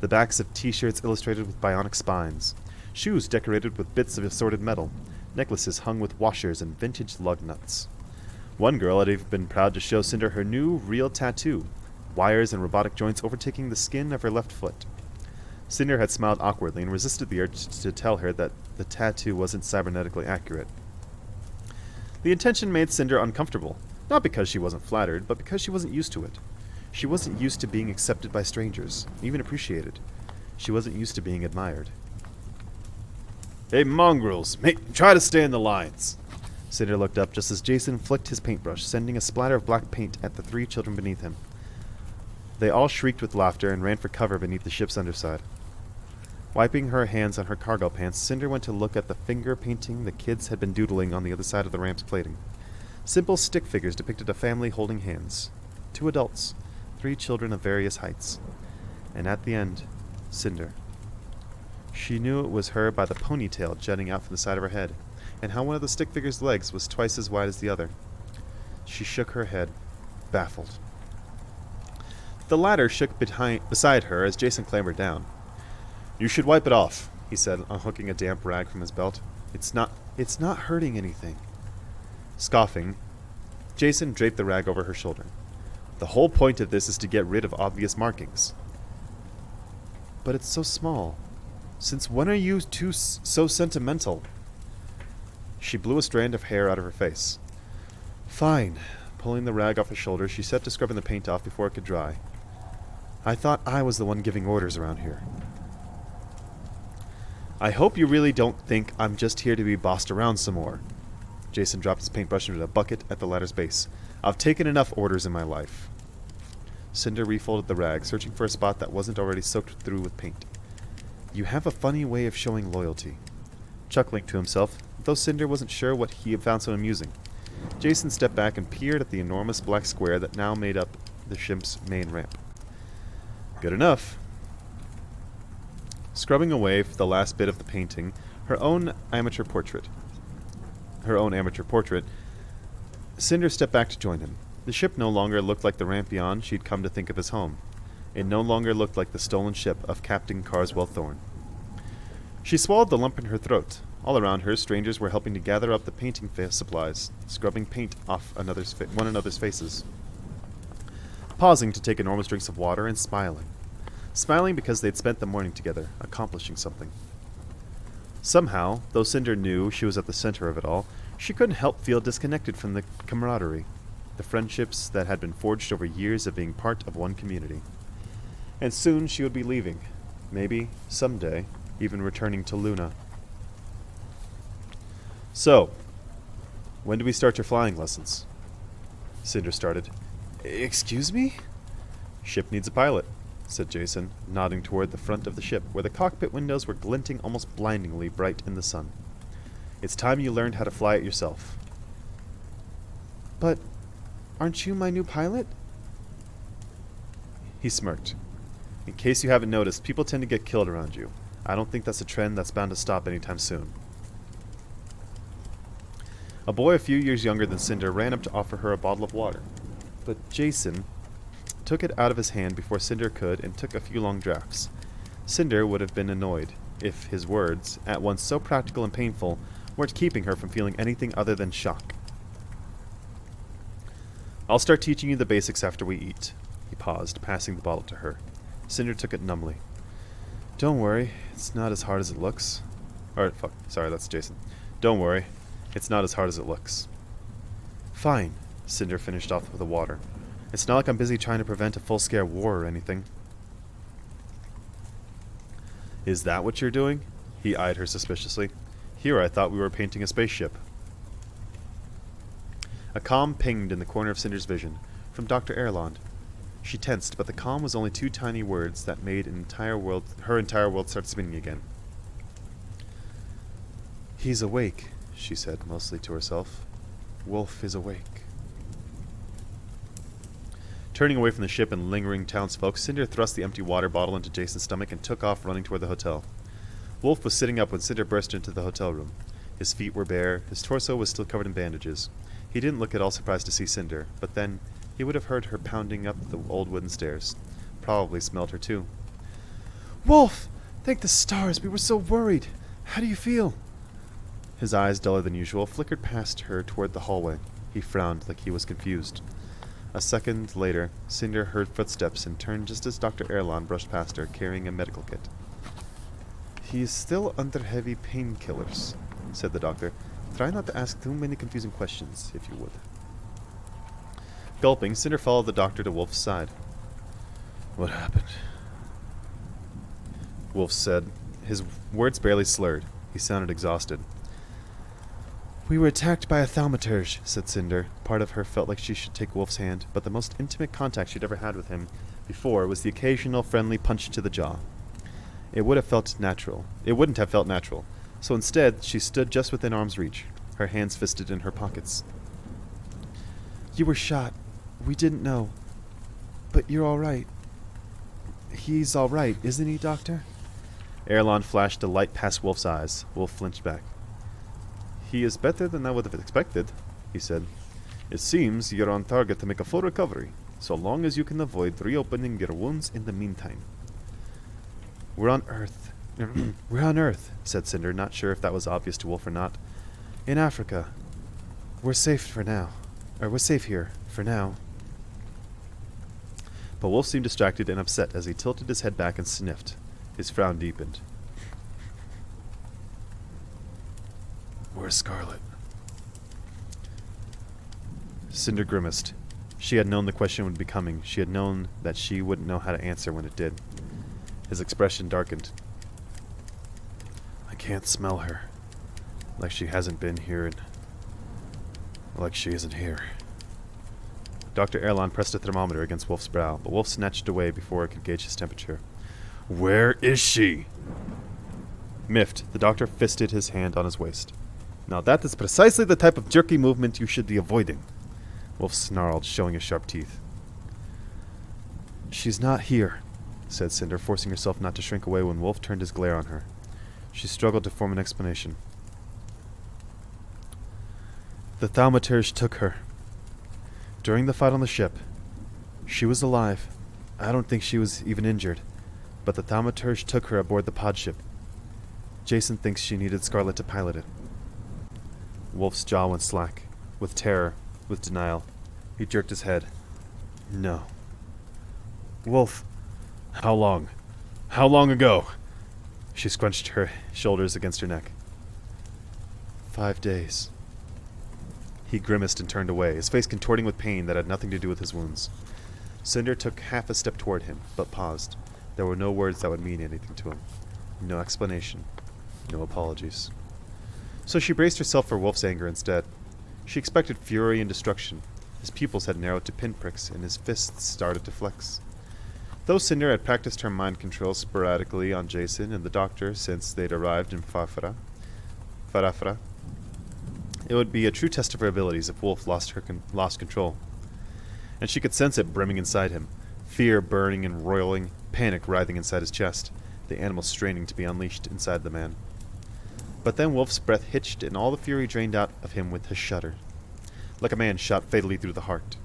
The backs of t-shirts illustrated with bionic spines, shoes decorated with bits of assorted metal, necklaces hung with washers and vintage lug nuts. One girl had even been proud to show Cinder her new, real tattoo, wires and robotic joints overtaking the skin of her left foot. Cinder had smiled awkwardly and resisted the urge to tell her that the tattoo wasn't cybernetically accurate. The intention made Cinder uncomfortable, not because she wasn't flattered, but because she wasn't used to it. She wasn't used to being accepted by strangers, even appreciated. She wasn't used to being admired. Hey, mongrels, try to stay in the lines. Cinder looked up just as Jason flicked his paintbrush, sending a splatter of black paint at the 3 children beneath him. They all shrieked with laughter and ran for cover beneath the ship's underside. Wiping her hands on her cargo pants, Cinder went to look at the finger painting the kids had been doodling on the other side of the ramp's plating. Simple stick figures depicted a family holding hands. 2 adults, 3 children of various heights. And at the end, Cinder. She knew it was her by the ponytail jutting out from the side of her head, and how one of the stick figure's legs was twice as wide as the other. She shook her head, baffled. The ladder shook beside her as Jason clambered down. You should wipe it off, he said, unhooking a damp rag from his belt. It's not hurting anything. Scoffing, Jason draped the rag over her shoulder. The whole point of this is to get rid of obvious markings. But it's so small. Since when are you two so sentimental? She blew a strand of hair out of her face. Fine. Pulling the rag off her shoulder, she set to scrubbing the paint off before it could dry. I thought I was the one giving orders around here. I hope you really don't think I'm just here to be bossed around some more. Jason dropped his paintbrush into a bucket at the ladder's base. I've taken enough orders in my life. Cinder refolded the rag, searching for a spot that wasn't already soaked through with paint. You have a funny way of showing loyalty. Chuckling to himself, though Cinder wasn't sure what he had found so amusing, Jason stepped back and peered at the enormous black square that now made up the ship's main ramp. Good enough. Scrubbing away the last bit of the painting, her own amateur portrait, Cinder stepped back to join him. The ship no longer looked like the ramp beyond she'd come to think of as home. It no longer looked like the stolen ship of Captain Carswell Thorne. She swallowed the lump in her throat. All around her, strangers were helping to gather up the painting supplies, scrubbing paint off one another's faces. Pausing to take enormous drinks of water and smiling. Smiling because they'd spent the morning together, accomplishing something. Somehow, though Cinder knew she was at the center of it all, she couldn't help feel disconnected from the camaraderie, the friendships that had been forged over years of being part of one community. And soon she would be leaving, maybe, someday, even returning to Luna. So, when do we start your flying lessons? Cinder started. Excuse me? Ship needs a pilot, said Jason, nodding toward the front of the ship, where the cockpit windows were glinting almost blindingly bright in the sun. It's time you learned how to fly it yourself. But aren't you my new pilot? He smirked. In case you haven't noticed, people tend to get killed around you. I don't think that's a trend that's bound to stop anytime soon. A boy a few years younger than Cinder ran up to offer her a bottle of water, but Jason took it out of his hand before Cinder could and took a few long draughts. Cinder would have been annoyed if his words, at once so practical and painful, weren't keeping her from feeling anything other than shock. I'll start teaching you the basics after we eat. He paused, passing the bottle to her. Cinder took it numbly. Don't worry, it's not as hard as it looks. Or, fuck, sorry, that's Jason. Don't worry, it's not as hard as it looks. Fine, Cinder finished off with the water. It's not like I'm busy trying to prevent a full-scale war or anything. Is that what you're doing? He eyed her suspiciously. Here I thought we were painting a spaceship. A comm pinged in the corner of Cinder's vision, from Dr. Erland. She tensed, but the comm was only two tiny words that made her entire world start spinning again. He's awake, she said, mostly to herself. Wolf is awake. Turning away from the ship and lingering townsfolk, Cinder thrust the empty water bottle into Jason's stomach and took off running toward the hotel. Wolf was sitting up when Cinder burst into the hotel room. His feet were bare, his torso was still covered in bandages. He didn't look at all surprised to see Cinder, but then he would have heard her pounding up the old wooden stairs. Probably smelled her too. Wolf! Thank the stars, we were so worried. How do you feel? His eyes, duller than usual, flickered past her toward the hallway. He frowned like he was confused. A second later, Cinder heard footsteps and turned just as Dr. Erland brushed past her, carrying a medical kit. He is still under heavy painkillers, said the doctor. Try not to ask too many confusing questions, if you would. Gulping, Cinder followed the doctor to Wolf's side. What happened? Wolf said. His words barely slurred. He sounded exhausted. We were attacked by a thaumaturge, said Cinder. Part of her felt like she should take Wolf's hand, but the most intimate contact she'd ever had with him before was the occasional friendly punch to the jaw. It wouldn't have felt natural. So instead, she stood just within arm's reach, her hands fisted in her pockets. You were shot. We didn't know. But you're all right. He's all right, isn't he, Doctor? Erland flashed a light past Wolf's eyes. Wolf flinched back. He is better than I would have expected, he said. It seems you're on target to make a full recovery, so long as you can avoid reopening your wounds in the meantime. We're on Earth. We're on Earth, said Cinder, not sure if that was obvious to Wolf or not. In Africa. We're safe for now. We're safe here, for now. But Wolf seemed distracted and upset as he tilted his head back and sniffed. His frown deepened. Where's Scarlet? Cinder grimaced. She had known the question would be coming. She had known that she wouldn't know how to answer when it did. His expression darkened. I can't smell her. Like she hasn't been here and like she isn't here. Dr. Erland pressed a thermometer against Wolf's brow, but Wolf snatched away before it could gauge his temperature. Where is she? Miffed, the doctor fisted his hand on his waist. Now that is precisely the type of jerky movement you should be avoiding. Wolf snarled, showing his sharp teeth. She's not here, said Cinder, forcing herself not to shrink away when Wolf turned his glare on her. She struggled to form an explanation. The thaumaturge took her. During the fight on the ship, she was alive. I don't think she was even injured, but the thaumaturge took her aboard the pod ship. Jason thinks she needed Scarlet to pilot it. Wolf's jaw went slack, with terror, with denial. He jerked his head. No. Wolf. How long? How long ago? She scrunched her shoulders against her neck. 5 days. He grimaced and turned away, his face contorting with pain that had nothing to do with his wounds. Cinder took half a step toward him, but paused. There were no words that would mean anything to him. No explanation. No apologies. So she braced herself for Wolf's anger instead. She expected fury and destruction. His pupils had narrowed to pinpricks, and his fists started to flex. Though Cinder had practiced her mind control sporadically on Jason and the doctor since they'd arrived in Farafra, it would be a true test of her abilities if Wolf lost control. And she could sense it brimming inside him, fear burning and roiling, panic writhing inside his chest, the animal straining to be unleashed inside the man. But then Wolf's breath hitched and all the fury drained out of him with a shudder. Like a man shot fatally through the heart.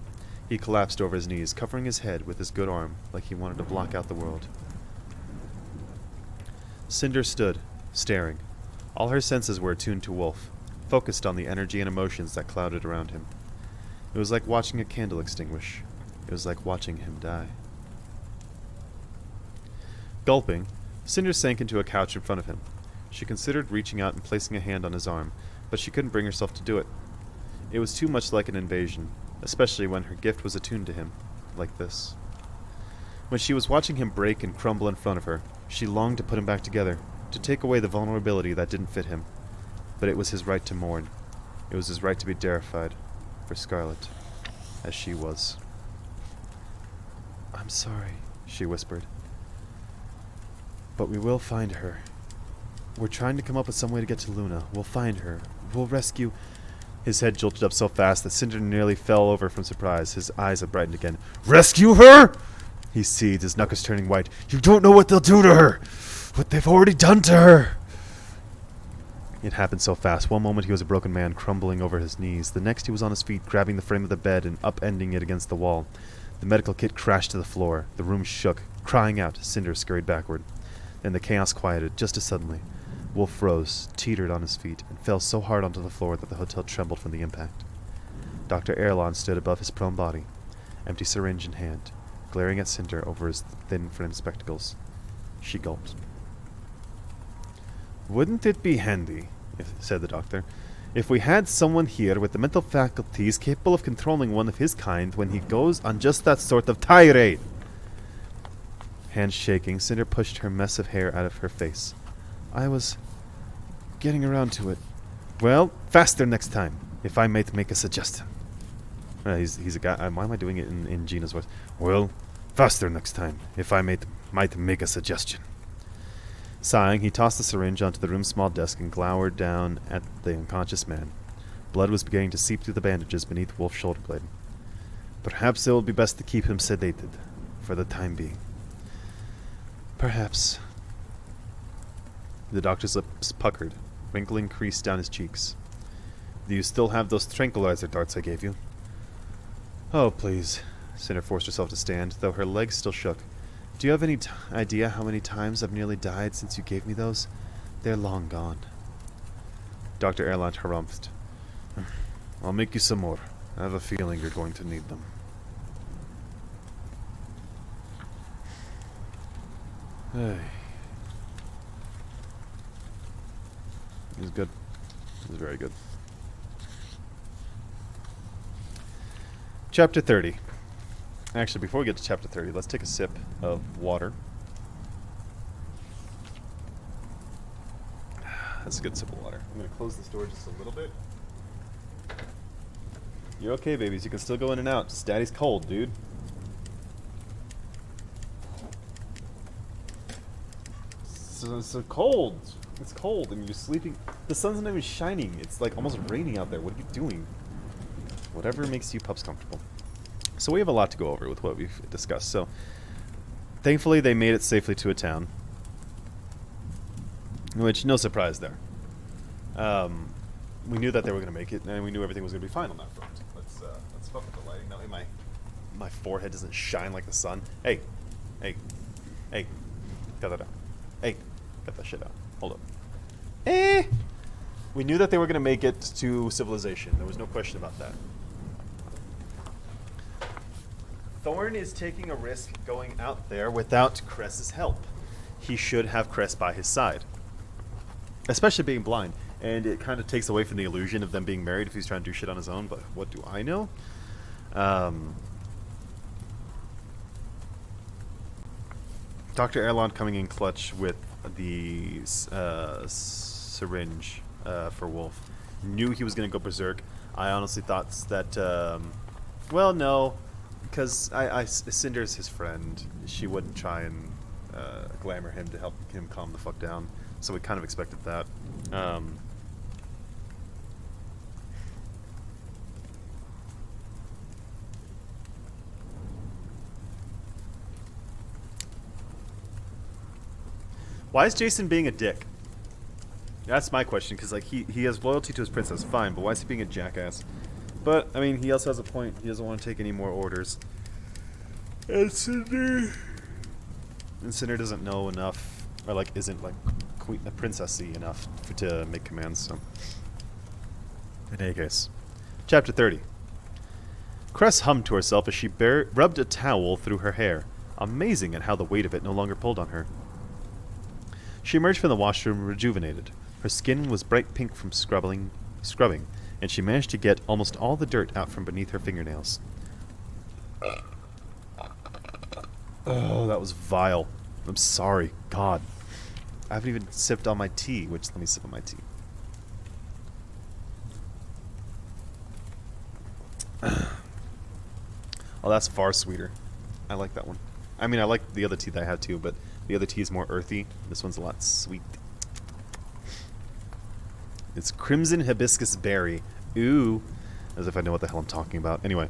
He collapsed over his knees, covering his head with his good arm like he wanted to block out the world. Cinder stood, staring. All her senses were attuned to Wolf, focused on the energy and emotions that clouded around him. It was like watching a candle extinguish. It was like watching him die. Gulping, Cinder sank into a couch in front of him. She considered reaching out and placing a hand on his arm, but she couldn't bring herself to do it. It was too much like an invasion, especially when her gift was attuned to him, like this. When she was watching him break and crumble in front of her, she longed to put him back together, to take away the vulnerability that didn't fit him. But it was his right to mourn. It was his right to be terrified, for Scarlet, as she was. "I'm sorry," she whispered. "But we will find her. We're trying to come up with some way to get to Luna. We'll find her. We'll rescue—" His head jolted up so fast that Cinder nearly fell over from surprise. His eyes had brightened again. "Rescue her?" He seethed, his knuckles turning white. "You don't know what they'll do to her! What they've already done to her!" It happened so fast. One moment he was a broken man, crumbling over his knees. The next he was on his feet, grabbing the frame of the bed and upending it against the wall. The medical kit crashed to the floor. The room shook. Crying out, Cinder scurried backward. Then the chaos quieted, just as suddenly. Wolf froze, teetered on his feet, and fell so hard onto the floor that the hotel trembled from the impact. Dr. Erlon stood above his prone body, empty syringe in hand, glaring at Cinder over his thin-framed spectacles. She gulped. "Wouldn't it be handy," said the doctor, "if we had someone here with the mental faculties capable of controlling one of his kind when he goes on just that sort of tirade?" Hands shaking, Cinder pushed her mess of hair out of her face. "I was getting around to it." "Well, faster next time, if I might make a suggestion." He's a guy. Why am I doing it in Gina's voice? "Well, faster next time, if I might make a suggestion." Sighing, he tossed the syringe onto the room's small desk and glowered down at the unconscious man. Blood was beginning to seep through the bandages beneath Wolf's shoulder blade. "Perhaps it will be best to keep him sedated, for the time being." "Perhaps." The doctor's lips puckered, wrinkling creased down his cheeks. "Do you still have those tranquilizer darts I gave you?" "Oh, please." Cinder forced herself to stand, though her legs still shook. "Do you have any idea how many times I've nearly died since you gave me those? They're long gone." Dr. Erland harumphed. "I'll make you some more. I have a feeling you're going to need them." Hey. It was good. It was very good. Chapter 30. Actually, before we get to chapter 30, let's take a sip of water. That's a good sip of water. I'm going to close this door just a little bit. You're okay, babies. You can still go in and out. Just Daddy's cold, dude. So cold. It's cold, and you're sleeping. The sun's not even shining. It's like almost raining out there. What are you doing? Whatever makes you pups comfortable. So we have a lot to go over with what we've discussed. So, thankfully, they made it safely to a town. Which, no surprise there. We knew that they were going to make it, and we knew everything was going to be fine on that front. Let's fuck with the lighting. That way my forehead doesn't shine like the sun. Hey. Cut that out. Hey, cut that shit out. Hold up. We knew that they were going to make it to civilization. There was no question about that. Thorne is taking a risk going out there without Cress's help. He should have Cress by his side. Especially being blind. And it kind of takes away from the illusion of them being married if he's trying to do shit on his own, but what do I know? Dr. Erlon coming in clutch with the syringe for Wolf. Knew he was going to go berserk. I honestly thought that, well, no, because Cinder's his friend. She wouldn't try and glamour him to help him calm the fuck down. So we kind of expected that. Why is Jason being a dick? That's my question, because like he has loyalty to his princess, fine, but why is he being a jackass? But I mean, he also has a point. He doesn't want to take any more orders. And Cinder doesn't know enough, or like isn't like princessy enough to make commands. So, in any case, chapter 30. Cress hummed to herself as she rubbed a towel through her hair, amazing at how the weight of it no longer pulled on her. She emerged from the washroom rejuvenated. Her skin was bright pink from scrubbing, and she managed to get almost all the dirt out from beneath her fingernails. Oh, that was vile. I'm sorry. God. I haven't even sipped on my tea, let me sip on my tea. Oh, that's far sweeter. I like that one. I mean, I like the other tea that I had too, but the other tea is more earthy. This one's a lot sweet. It's crimson hibiscus berry. Ooh. As if I know what the hell I'm talking about. Anyway.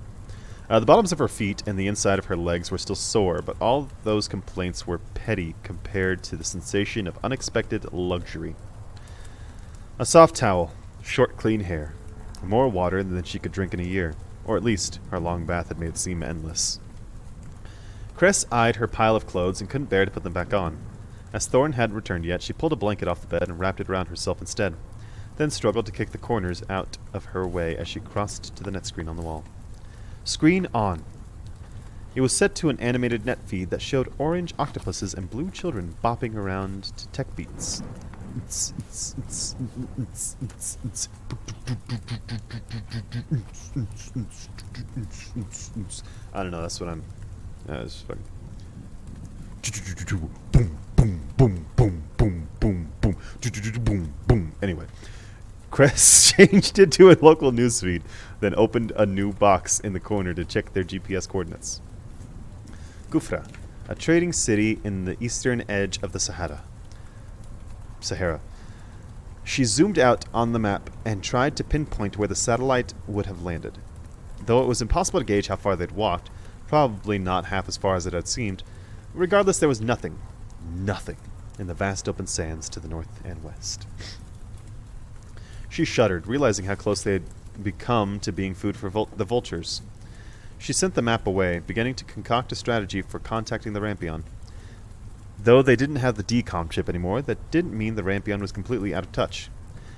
The bottoms of her feet and the inside of her legs were still sore, but all those complaints were petty compared to the sensation of unexpected luxury. A soft towel, short clean hair, more water than she could drink in a year, or at least her long bath had made it seem endless. Cress eyed her pile of clothes and couldn't bear to put them back on. As Thorne hadn't returned yet, she pulled a blanket off the bed and wrapped it around herself instead, then struggled to kick the corners out of her way as she crossed to the net screen on the wall. Screen on. It was set to an animated net feed that showed orange octopuses and blue children bopping around to tech beats. I don't know, that's what I'm... it's fucking... Boom, boom, boom, boom, boom, boom, boom, boom, boom. Anyway. Cress changed it to a local newsfeed, then opened a new box in the corner to check their GPS coordinates. Gufra, a trading city in the eastern edge of the Sahara. She zoomed out on the map and tried to pinpoint where the satellite would have landed. Though it was impossible to gauge how far they'd walked, probably not half as far as it had seemed, regardless there was nothing in the vast open sands to the north and west. She shuddered, realizing how close they had become to being food for the vultures. She sent the map away, beginning to concoct a strategy for contacting the Rampion. Though they didn't have the decom chip anymore, that didn't mean the Rampion was completely out of touch.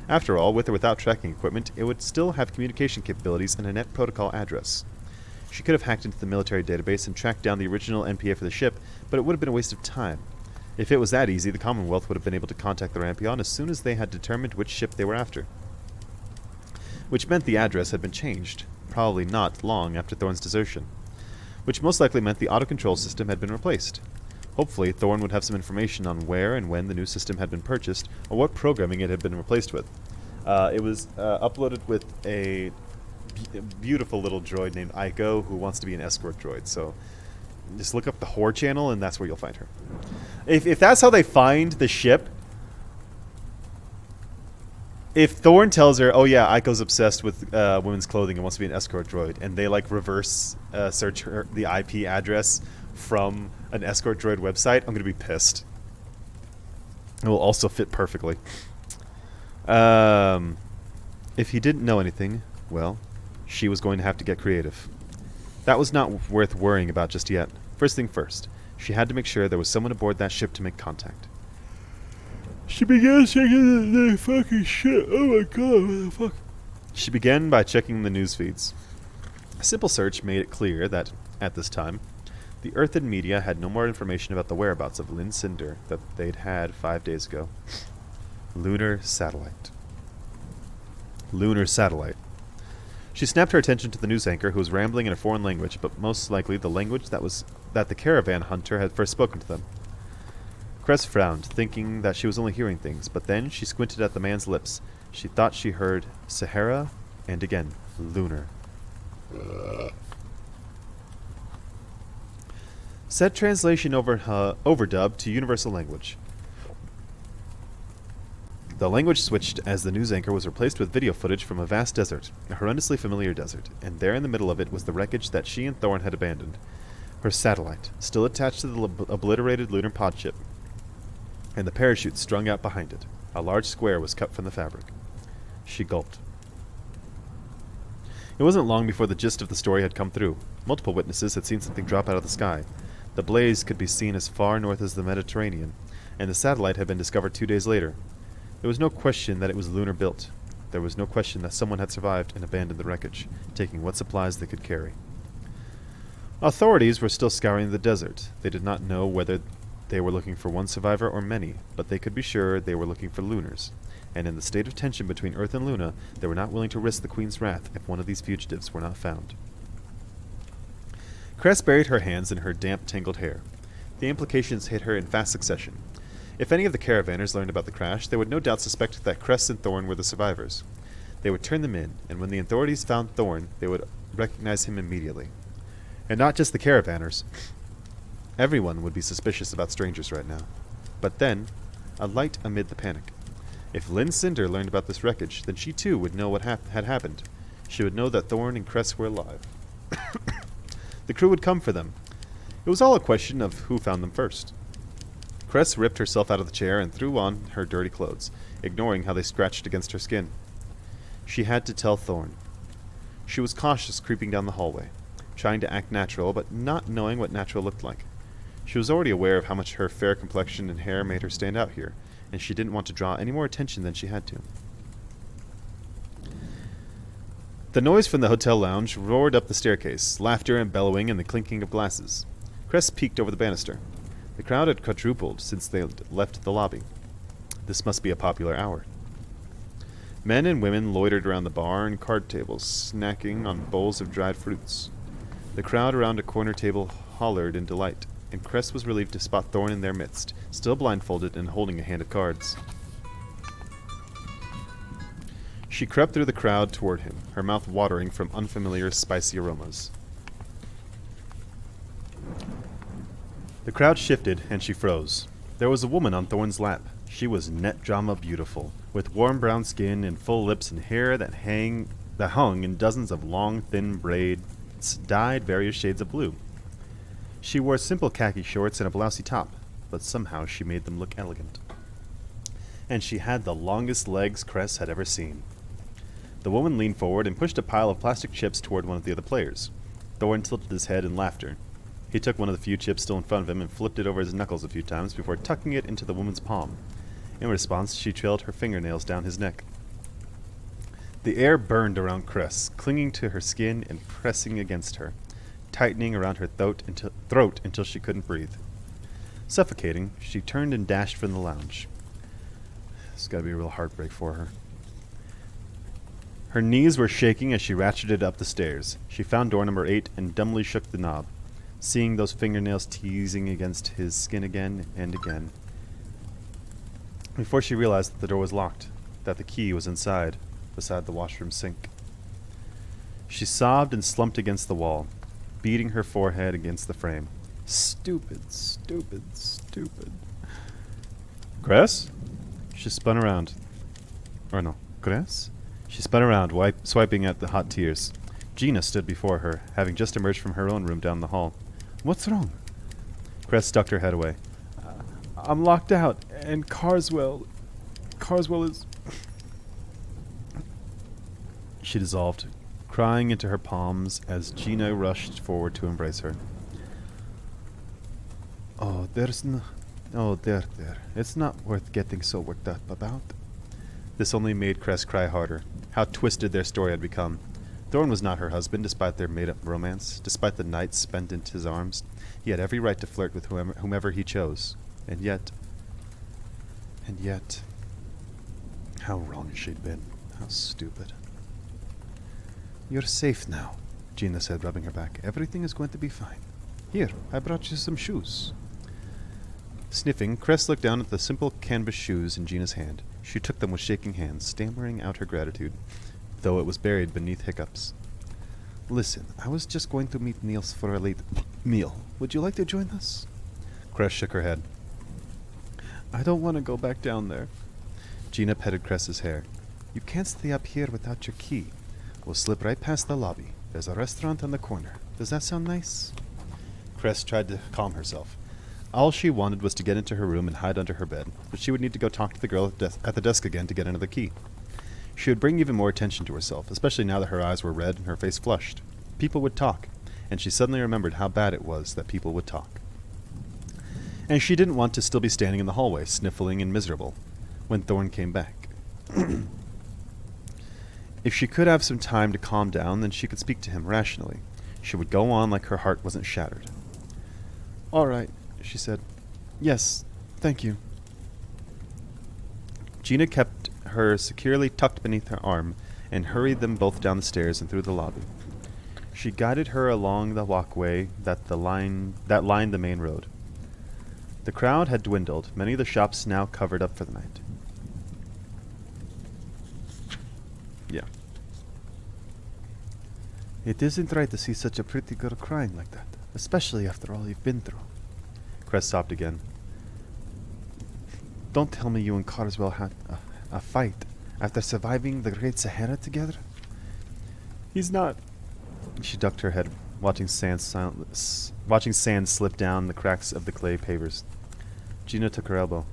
After all, with or without tracking equipment, it would still have communication capabilities and a net protocol address. She could have hacked into the military database and tracked down the original NPA for the ship, but it would have been a waste of time. If it was that easy, the Commonwealth would have been able to contact the Rampion as soon as they had determined which ship they were after. Which meant the address had been changed, probably not long after Thorne's desertion. Which most likely meant the auto-control system had been replaced. Hopefully, Thorne would have some information on where and when the new system had been purchased, or what programming it had been replaced with. It was uploaded with a beautiful little droid named Aiko, who wants to be an escort droid, so just look up the Whore channel, and that's where you'll find her. If that's how they find the ship... If Thorne tells her, oh yeah, Aiko's obsessed with women's clothing and wants to be an escort droid, and they like reverse search the IP address from an escort droid website, I'm going to be pissed. It will also fit perfectly. If he didn't know anything, well, she was going to have to get creative. That was not worth worrying about just yet. First thing first, she had to make sure there was someone aboard that ship to make contact. She began checking the fucking shit. Oh my god, what the fuck? She began by checking the news feeds. A simple search made it clear that, at this time, the Earthen media had no more information about the whereabouts of Lynn Cinder that they'd had 5 days ago. Lunar satellite. Lunar satellite. She snapped her attention to the news anchor, who was rambling in a foreign language, but most likely the language that the caravan hunter had first spoken to them. Cress frowned, thinking that she was only hearing things, but then she squinted at the man's lips. She thought she heard Sahara, and again, Lunar. Set translation overdub to universal language. The language switched as the news anchor was replaced with video footage from a vast desert, a horrendously familiar desert, and there in the middle of it was the wreckage that she and Thorne had abandoned. Her satellite, still attached to the obliterated lunar pod chip, and the parachute strung out behind it. A large square was cut from the fabric. She gulped. It wasn't long before the gist of the story had come through. Multiple witnesses had seen something drop out of the sky. The blaze could be seen as far north as the Mediterranean, and the satellite had been discovered 2 days later. There was no question that it was lunar-built. There was no question that someone had survived and abandoned the wreckage, taking what supplies they could carry. Authorities were still scouring the desert. They did not know whether they were looking for one survivor or many, but they could be sure they were looking for Lunars. And in the state of tension between Earth and Luna, they were not willing to risk the Queen's wrath if one of these fugitives were not found. Cress buried her hands in her damp, tangled hair. The implications hit her in fast succession. If any of the caravanners learned about the crash, they would no doubt suspect that Cress and Thorne were the survivors. They would turn them in, and when the authorities found Thorne, they would recognize him immediately. And not just the caravanners. Everyone would be suspicious about strangers right now. But then, a light amid the panic. If Lynn Cinder learned about this wreckage, then she too would know what had happened. She would know that Thorne and Cress were alive. The crew would come for them. It was all a question of who found them first. Cress ripped herself out of the chair and threw on her dirty clothes, ignoring how they scratched against her skin. She had to tell Thorne. She was cautious creeping down the hallway, trying to act natural, but not knowing what natural looked like. She was already aware of how much her fair complexion and hair made her stand out here, and she didn't want to draw any more attention than she had to. The noise from the hotel lounge roared up the staircase, laughter and bellowing and the clinking of glasses. Cress peeked over the banister. The crowd had quadrupled since they left the lobby. This must be a popular hour. Men and women loitered around the bar and card tables, snacking on bowls of dried fruits. The crowd around a corner table hollered in delight, and Cress was relieved to spot Thorne in their midst, still blindfolded and holding a hand of cards. She crept through the crowd toward him, her mouth watering from unfamiliar spicy aromas. The crowd shifted, and she froze. There was a woman on Thorne's lap. She was net drama beautiful, with warm brown skin and full lips and hair that hung in dozens of long, thin braids dyed various shades of blue. She wore simple khaki shorts and a blousy top, but somehow she made them look elegant. And she had the longest legs Cress had ever seen. The woman leaned forward and pushed a pile of plastic chips toward one of the other players. Thorne tilted his head in laughter. He took one of the few chips still in front of him and flipped it over his knuckles a few times before tucking it into the woman's palm. In response, she trailed her fingernails down his neck. The air burned around Cress, clinging to her skin and pressing against her, tightening around her throat until she couldn't breathe. Suffocating, she turned and dashed from the lounge. It's got to be a real heartbreak for her. Her knees were shaking as she ratcheted up the stairs. She found door number 8 and dumbly shook the knob, seeing those fingernails teasing against his skin again and again. Before she realized that the door was locked, that the key was inside, beside the washroom sink. She sobbed and slumped against the wall, beating her forehead against the frame. Stupid, stupid, stupid. Cress? She spun around. Or no, Cress? She spun around, swiping at the hot tears. Gina stood before her, having just emerged from her own room down the hall. What's wrong? Cress ducked her head away. I'm locked out, and Carswell is... She dissolved, crying into her palms as Gina rushed forward to embrace her. Oh, there. It's not worth getting so worked up about. This only made Cress cry harder. How twisted their story had become. Thorne was not her husband, despite their made-up romance, despite the nights spent in his arms. He had every right to flirt with whomever he chose. And yet, how wrong she'd been. How stupid. You're safe now, Gina said, rubbing her back. Everything is going to be fine. Here, I brought you some shoes. Sniffing, Cress looked down at the simple canvas shoes in Gina's hand. She took them with shaking hands, stammering out her gratitude, though it was buried beneath hiccups. Listen, I was just going to meet Niels for a late meal. Would you like to join us? Cress shook her head. I don't want to go back down there. Gina petted Cress's hair. You can't stay up here without your key. We'll slip right past the lobby. There's a restaurant on the corner. Does that sound nice? Cress tried to calm herself. All she wanted was to get into her room and hide under her bed, but she would need to go talk to the girl at the desk again to get another key. She would bring even more attention to herself, especially now that her eyes were red and her face flushed. People would talk, and she suddenly remembered how bad it was that people would talk. And she didn't want to still be standing in the hallway, sniffling and miserable, when Thorne came back. If she could have some time to calm down, then she could speak to him rationally. She would go on like her heart wasn't shattered. All right, she said. Yes, thank you. Gina kept her securely tucked beneath her arm and hurried them both down the stairs and through the lobby. She guided her along the walkway that lined the main road. The crowd had dwindled, many of the shops now covered up for the night. Yeah. It isn't right to see such a pretty girl crying like that, especially after all you've been through. Cress sobbed again. Don't tell me you and Carswell had a fight after surviving the Great Sahara together. He's not. She ducked her head, watching sand slip down the cracks of the clay pavers. Gina took her elbow.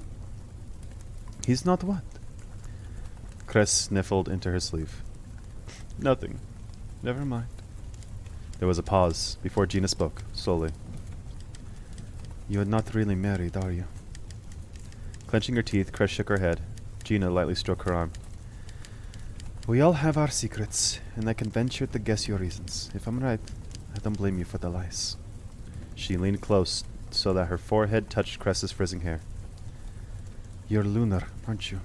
He's not what? Cress sniffled into her sleeve. Nothing. Never mind. There was a pause before Gina spoke, slowly. You're not really married, are you? Clenching her teeth, Cress shook her head. Gina lightly stroked her arm. We all have our secrets, and I can venture to guess your reasons. If I'm right, I don't blame you for the lies. She leaned close so that her forehead touched Cress's frizzing hair. You're Lunar, aren't you?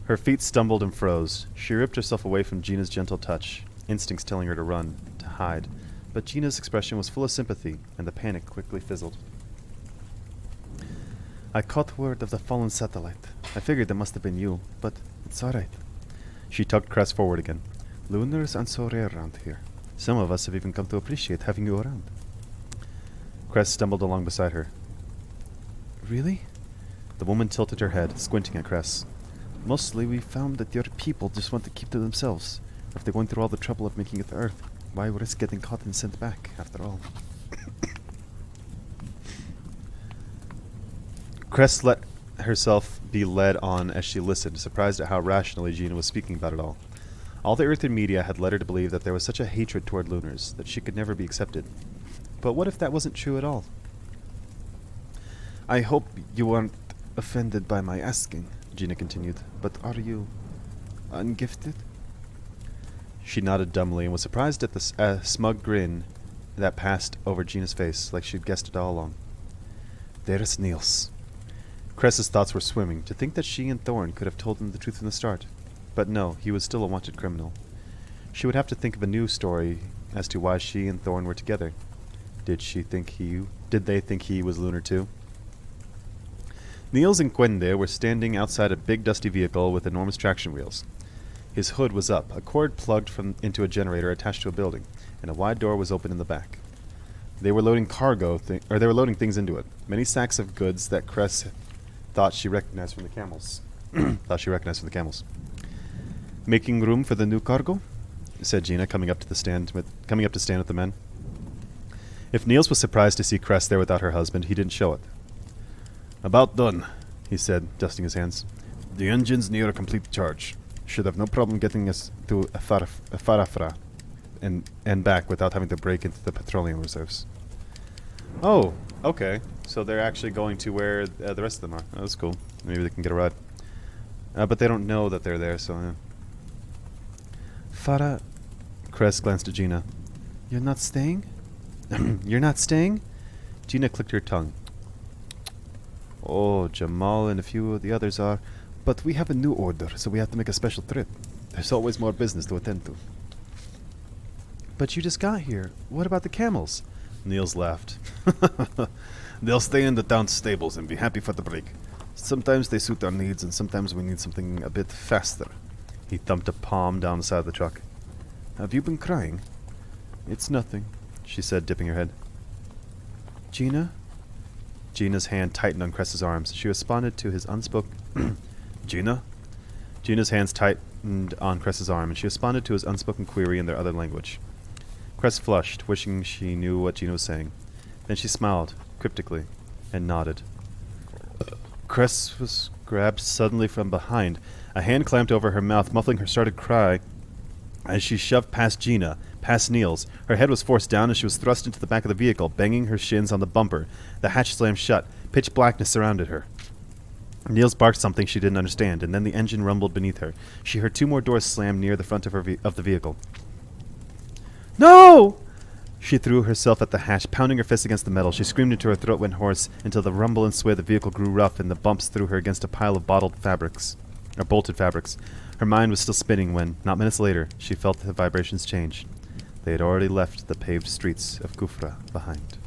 Her feet stumbled and froze. She ripped herself away from Gina's gentle touch, instincts telling her to run, to hide. But Gina's expression was full of sympathy, and the panic quickly fizzled. I caught word of the fallen satellite. I figured it must have been you, but it's all right. She tugged Cress forward again. Lunars aren't so rare around here. Some of us have even come to appreciate having you around. Cress stumbled along beside her. Really? The woman tilted her head, squinting at Cress. Mostly we found that your people just want to keep to themselves. If they're going through all the trouble of making it to Earth, why risk getting caught and sent back, after all? Cress let herself be led on as she listened, surprised at how rationally Gina was speaking about it all. All the earthen media had led her to believe that there was such a hatred toward Lunars, that she could never be accepted. But what if that wasn't true at all? I hope you aren't offended by my asking, Gina continued, but are you ungifted? She nodded dumbly and was surprised at the smug grin that passed over Gina's face, like she'd guessed it all along. There's Niels. Cress's thoughts were swimming, to think that she and Thorne could have told him the truth from the start. But no, he was still a wanted criminal. She would have to think of a new story as to why she and Thorne were together. Did they think he was Lunar too? Niels and Gwende were standing outside a big dusty vehicle with enormous traction wheels. His hood was up, a cord plugged into a generator attached to a building, and a wide door was open in the back. They were loading things into it. Many sacks of goods that Cress thought she recognized from the camels. Making room for the new cargo? Said Gina, coming up to stand with the men. If Niels was surprised to see Cress there without her husband, he didn't show it. About done, he said, dusting his hands. The engine's near a complete charge. Should have no problem getting us to Farafra and back without having to break into the petroleum reserves. Oh, okay. So they're actually going to where the rest of them are. Oh, that's cool. Maybe they can get a ride. But they don't know that they're there, so yeah. Farah, Cress glanced at Gina. you're not staying? You're not staying? Gina clicked her tongue. Oh, Jamal and a few of the others are, but we have a new order, so we have to make a special trip. There's always more business to attend to. But you just got here. What about the camels? Niels laughed. They'll stay in the town stables and be happy for the break. Sometimes they suit our needs, and sometimes we need something a bit faster. He thumped a palm down the side of the truck. Have you been crying? It's nothing, she said, dipping her head. Gina? Gina's hand tightened on Cress's arms. She responded to his unspoken... Gina? Gina's hands tightened on Cress's arm, and she responded to his unspoken query in their other language. Cress flushed, wishing she knew what Gina was saying. Then she smiled, cryptically, and nodded. Cress was grabbed suddenly from behind. A hand clamped over her mouth, muffling her started cry as she shoved past Gina, past Niels. Her head was forced down and she was thrust into the back of the vehicle, banging her shins on the bumper. The hatch slammed shut. Pitch blackness surrounded her. Niels barked something she didn't understand, and then the engine rumbled beneath her. She heard two more doors slam near the front of the vehicle. No! She threw herself at the hatch, pounding her fist against the metal. She screamed into her throat went hoarse until the rumble and sway of the vehicle grew rough and the bumps threw her against a pile of bolted fabrics. Her mind was still spinning when, not minutes later, she felt the vibrations change. They had already left the paved streets of Kufra behind.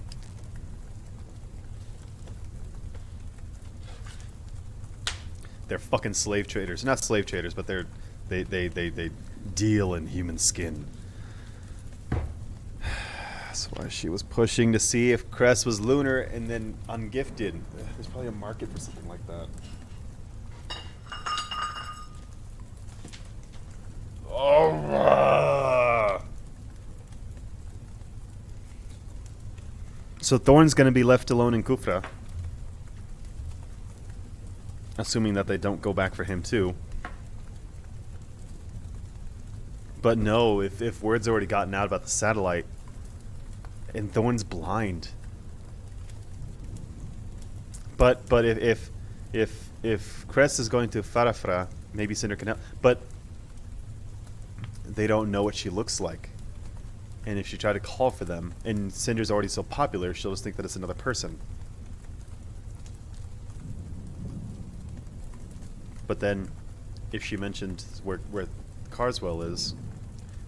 They're fucking slave traders. Not slave traders, but they deal in human skin. That's why she was pushing to see if Cress was lunar and then ungifted. There's probably a market for something like that. Oh. So Thorne's going to be left alone in Kufra. Assuming that they don't go back for him too. But no, if word's already gotten out about the satellite, and Thorne's blind. But if Cress is going to Farafra, maybe Cinder can help. But they don't know what she looks like. And if she tried to call for them, and Cinder's already so popular, she'll just think that it's another person. But then, if she mentioned where Carswell is,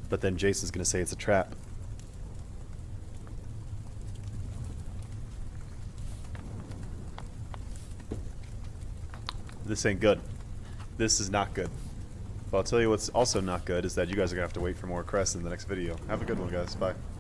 but then Jason's going to say it's a trap. This ain't good. This is not good. But I'll tell you what's also not good is that you guys are going to have to wait for more Cress in the next video. Have a good one, guys. Bye.